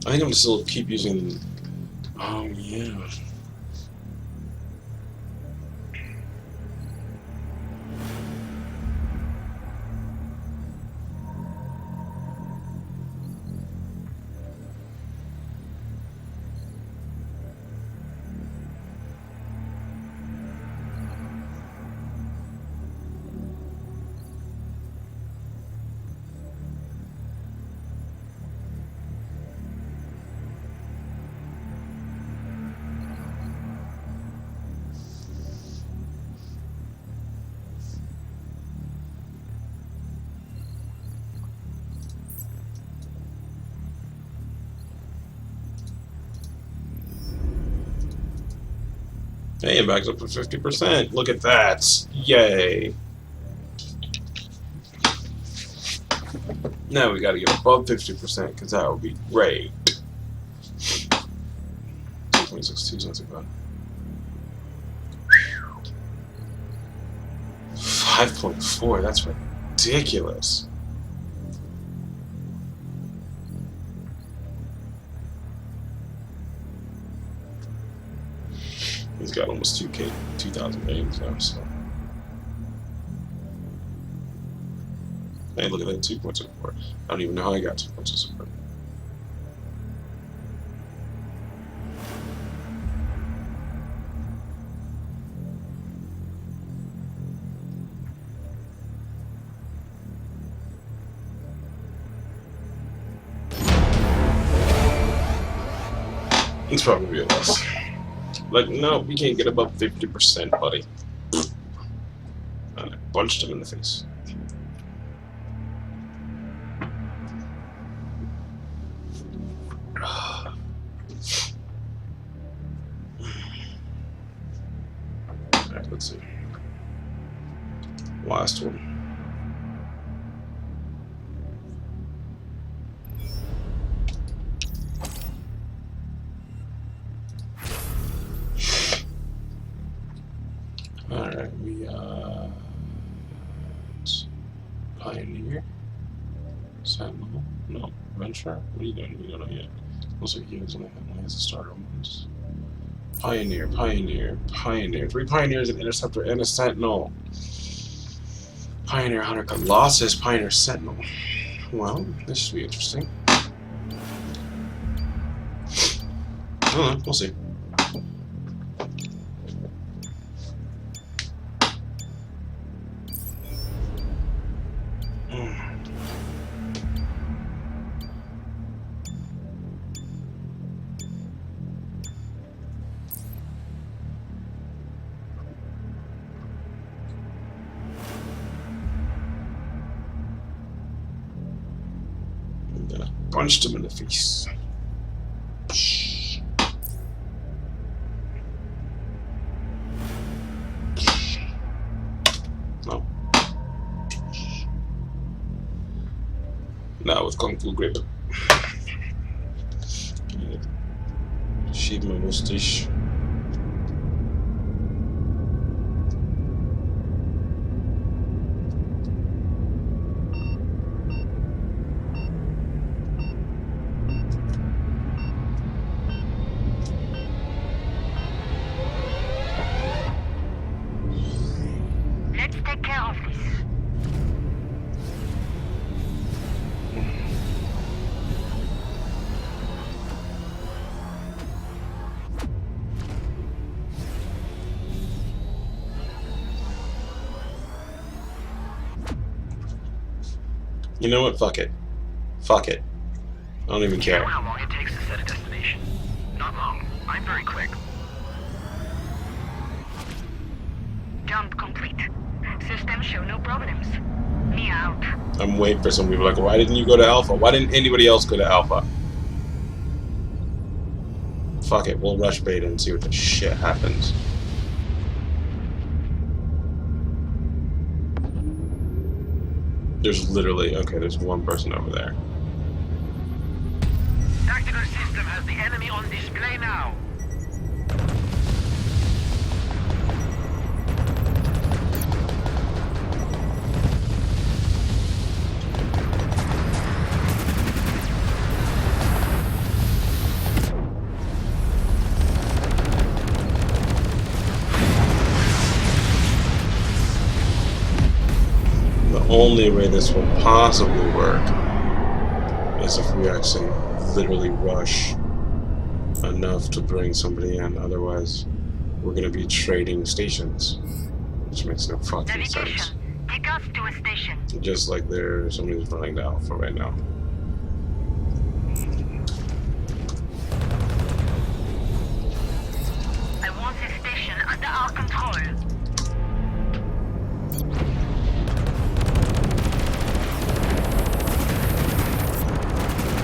I think I'm gonna still keep using. Oh yeah. Hey, it backs up to 50%. Look at that. Yay. Now we gotta get above 50% because that would be great. 26.2 sounds like that. 5.4, that's ridiculous. He's got almost 2,000 games now, so Hey, look at that, 2 points of support. I don't even know how I got 2 points of support. It's probably a loss. Like, no, we can't get above 50%, buddy. And I punched him in the face. Alright, let's see. Last one. Alright, we Pioneer? Sentinel? No. Venture? What are you doing? We don't know yet. Looks like he has only has a starter once. Pioneer, Pioneer, Pioneer. 3 Pioneers, an Interceptor, and a Sentinel. Pioneer, Hunter Colossus, Pioneer, Sentinel. Well, this should be interesting. I don't know, we'll see. Punched him in the face. No. Now with Kung Fu Grip. Shave my mustache. You know what? Fuck it. Fuck it. I don't even Do you know care. how long it takes to set a destination? Not long. I'm very quick. Jump complete. Systems show no problems. Me out. I'm waiting for some people like, why didn't you go to Alpha? Why didn't anybody else go to Alpha? Fuck it, we'll rush beta and see what the shit happens. There's literally, okay, there's one person over there. Tactical system has the enemy on display now. The only way this will possibly work is if we actually literally rush enough to bring somebody in. Otherwise, we're going to be trading stations, which makes no fucking sense. Navigation. Take us to a station. Just like somebody's running to Alpha right now. I want this station under our control.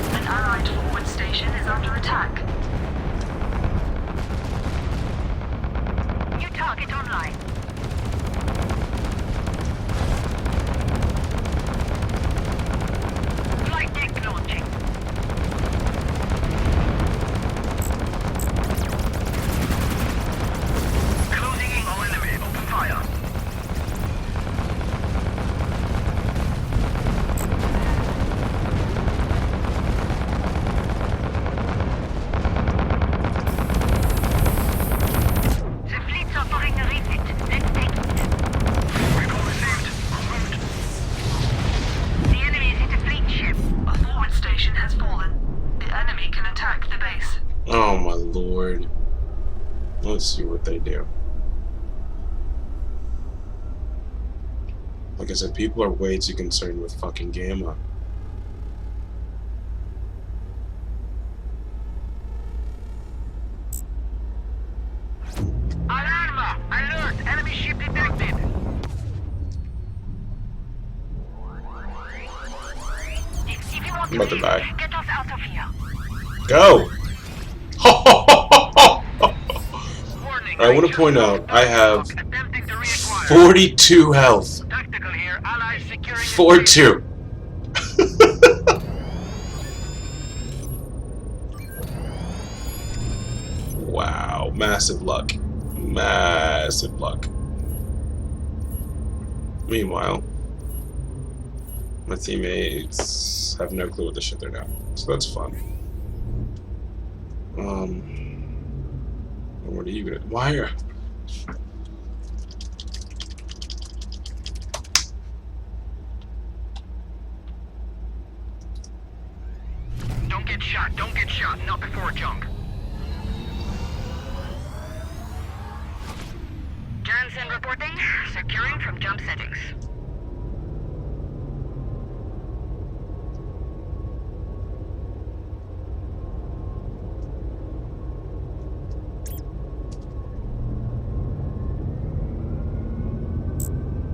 An Allied forward station is under attack. New target online. Flight deck launching. Closing in on enemy. Open fire. The fleet's offering a refit. Let's Let's see what they do. Like I said, people are way too concerned with fucking Gamma. Alarma! Alert! Enemy ship detected! If you want I'm about to die. get us out of here. Go! Warning, I want to Rangers, point out, I have attempting to reacquire. 42 health. Tactical here, allies securing 4-2. Wow, massive luck. Massive luck. Meanwhile, my teammates have no clue what the shit they're doing, so that's fun. What are you gonna? Why are? Don't get shot, don't get shot, not before junk. Jansen reporting. Securing from jump settings.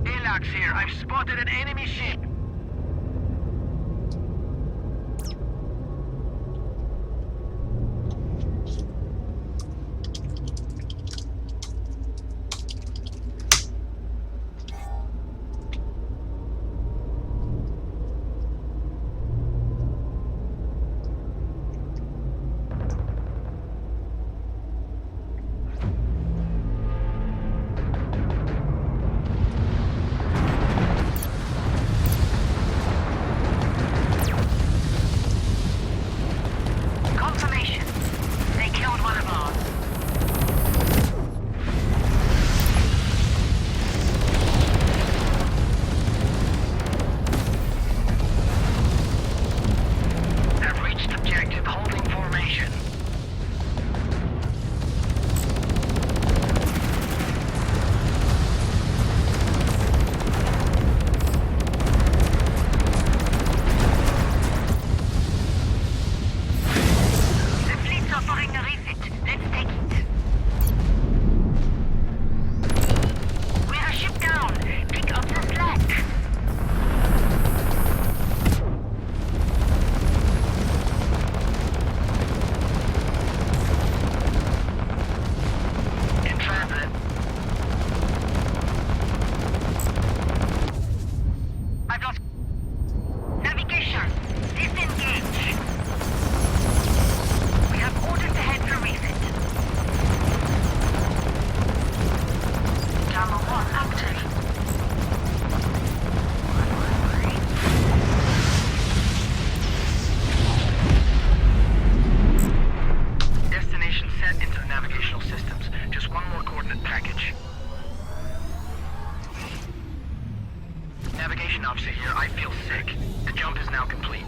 Elax here, I've spotted an enemy ship. Confirmation. They killed one of ours. Have reached objective, holding formation. The fleet's offering a refit. Let's take it. We're a ship down. Pick up the slack. In transit. I've lost navigation. Disengage. We have orders to head for refit. Gamma 1 active. Destination set into the navigational systems. Just one more coordinate package. Navigation officer here, I feel sick. The jump is now complete.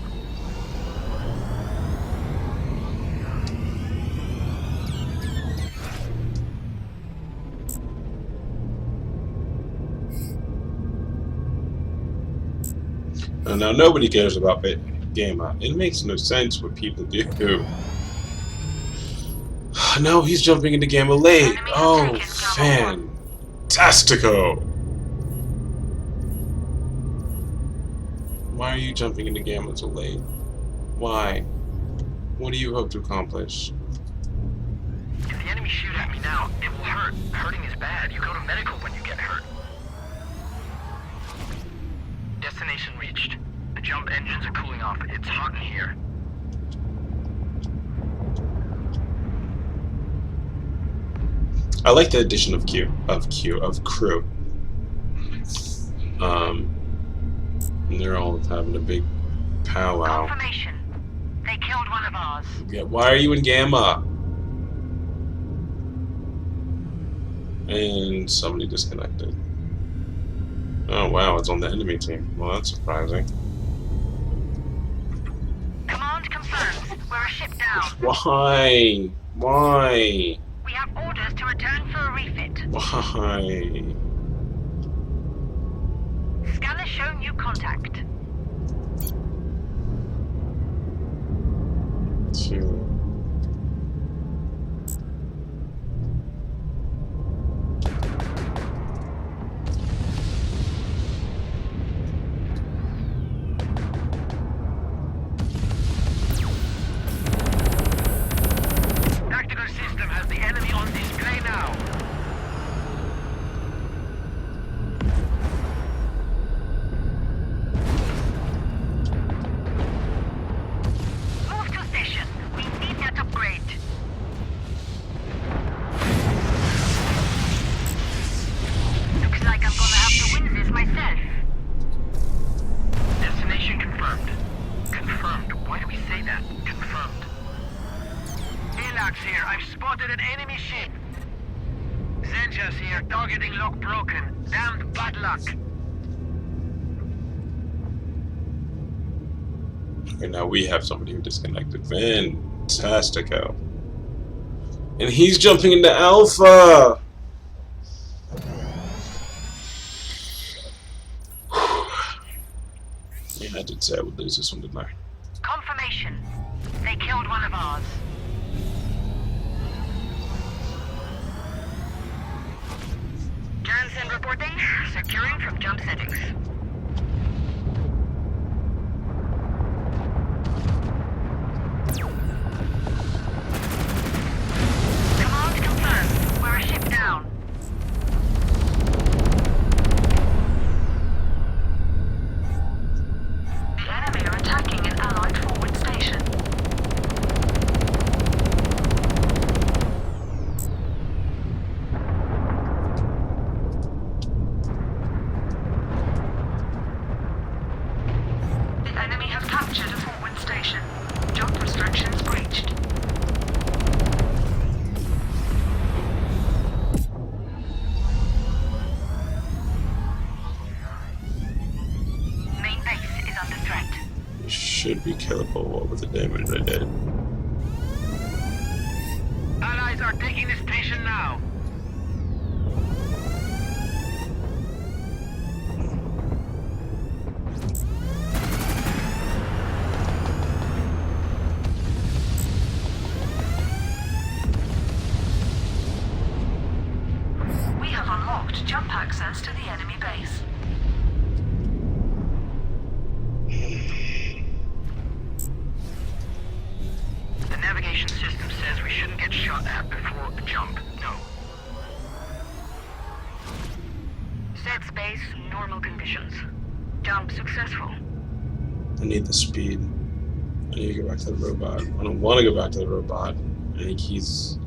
And now nobody cares about Gamma. It makes no sense what people do. No, he's jumping into Gamma late. Oh, fantastico! Why are you jumping into Gamma so late? Why? What do you hope to accomplish? If the enemy shoot at me now, it will hurt. Hurting is bad. You go to medical when you get hurt. Destination reached. The jump engines are cooling off. It's hot in here. I like the addition of crew. And they're all having a big powwow. Confirmation. They killed one of ours. Yeah, why are you in Gamma? And somebody disconnected. Oh wow, it's on the enemy team. Well, that's surprising. Command confirms. We're a ship down. Why? Why? We have orders orders to return for a refit. Why? Scanner show new contact. Two. Tactical system has the enemy on display now. Move to station. We need that upgrade. Looks like I'm gonna have to win this myself. Destination confirmed. Confirmed. Why do we say that? Confirmed. Elax here. I've spotted an enemy ship. Zenjas here. Targeting lock broken. Damned bad luck. Okay, now we have somebody who disconnected. Fantastico. And he's jumping into Alpha! Yeah, I did say I would lose this one, didn't I? Confirmation. They killed one of ours. Jansen reporting. Securing from jump settings. Command confirmed. We're a ship down. The enemy are attacking an allied forward station. The enemy have captured a forward station. Jump restrictions breached. Main base is under threat. It should be killable with the damage I did. Allies are taking the station now. We have unlocked jump access to the enemy base. The navigation system says we shouldn't get shot at before the jump. No. Set space, normal conditions. Jump successful. I need the speed. I need to go back to the robot. I don't want to go back to the robot. I think he's...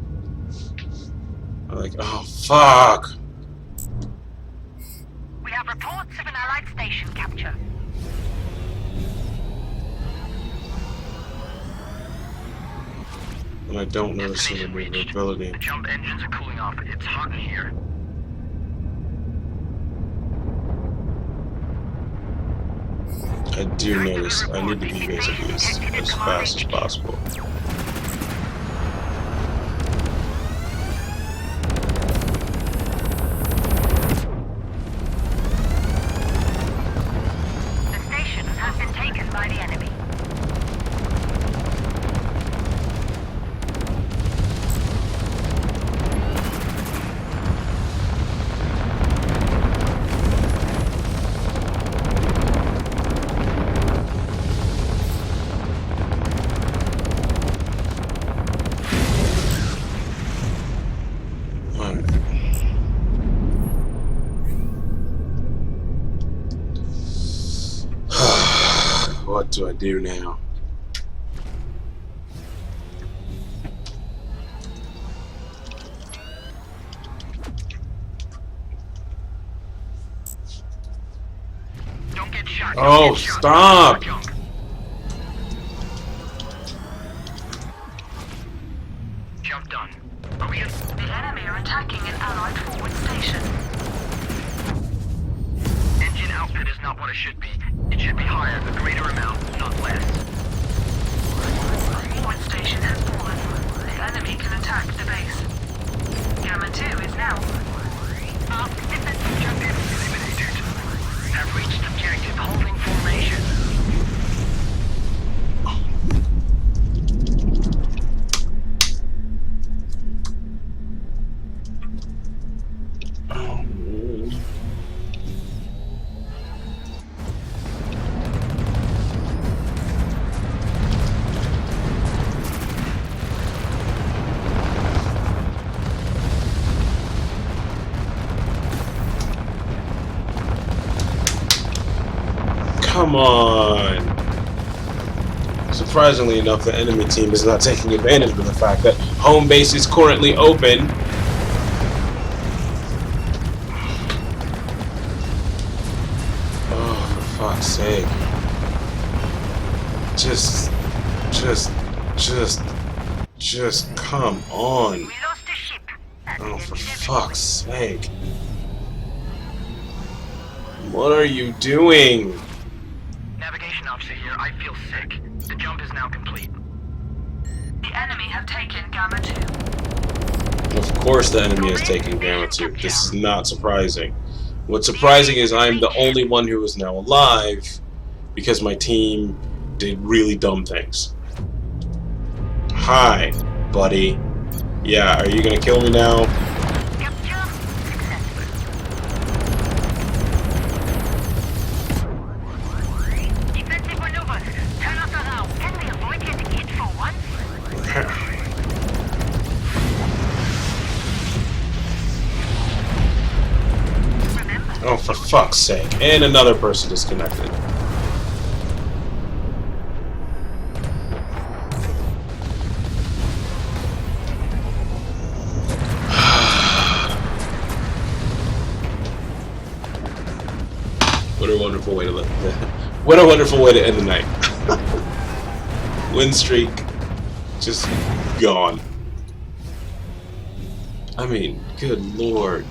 I'm like, oh, fuck! We have reports of an allied station capture. And I don't notice the Destination reached. maneuverability. The jump engines are cooling off. It's hot in here. I do notice I need to be basically as fast as possible. The station has been taken by the enemy. Alright. What do I do now? Don't get shot. Oh, Don't get shot. stop! Jump. Jump done. Are we in? The enemy are attacking an allied forward station. Engine output is not what it should be. It should be higher, a greater amount, not less. Forward station has fallen. The enemy can attack the base. Gamma 2 is now. Jump in, eliminated. Have reached objective, holding formation. Come on! Surprisingly enough, the enemy team is not taking advantage of the fact that home base is currently open. Oh, for fuck's sake. Just come on. We lost the ship. Oh, for fuck's sake. What are you doing? Navigation officer here, I feel sick. The jump is now complete. The enemy have taken Gamma 2. Of course the enemy has taken Gamma 2. This is not surprising. What's surprising is I'm the only one who is now alive because my team did really dumb things. Hi, buddy. Yeah, are you gonna kill me now? Capture successful. Defensive maneuvers. Turn us around. Can we avoid getting hit for once? Remember, Oh, for fuck's sake. And another person disconnected. What a wonderful way to what a wonderful way to end the night. Win streak just gone. I mean, good lord.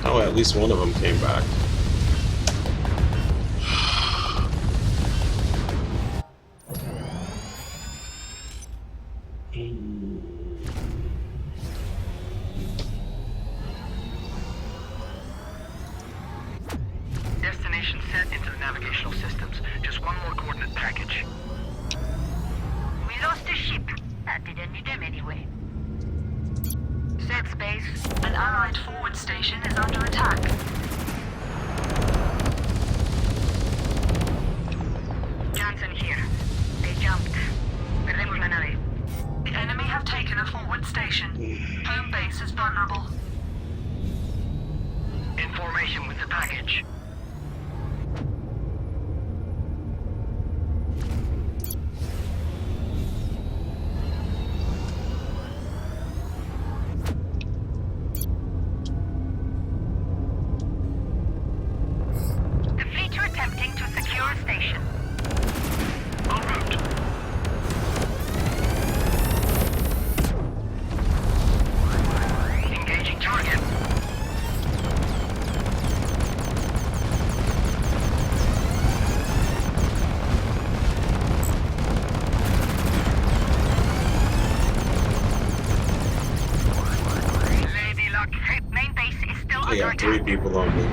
Oh, at least one of them came back. Destination set into the navigational systems. Just one more coordinate package. we lost the ship. That didn't need them anyway. Set space. An Allied forward station is under attack. Johnson here. They jumped. Perdemos la nave. The enemy have taken a forward station. Home base is vulnerable. In formation with the package. The fleet are attempting to secure a station. En route. Engaging target. Lady Luck. Main base is still I under got 3 attack. people on me.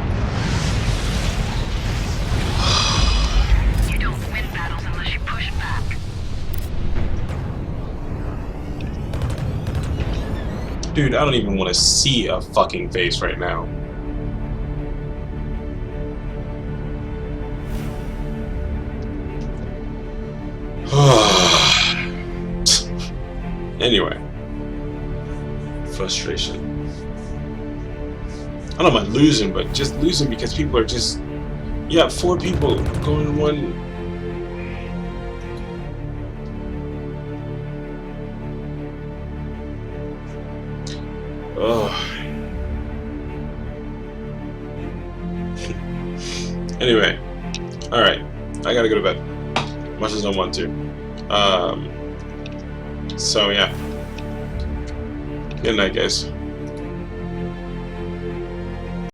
You don't win battles unless you push back. Dude, I don't even want to see a fucking face right now. Anyway. Frustration. I don't mind losing, but just losing because people are just... You have 4 people going one... Ugh. Anyway, alright, I gotta go to bed. Much as I want to. So yeah. Good night, guys.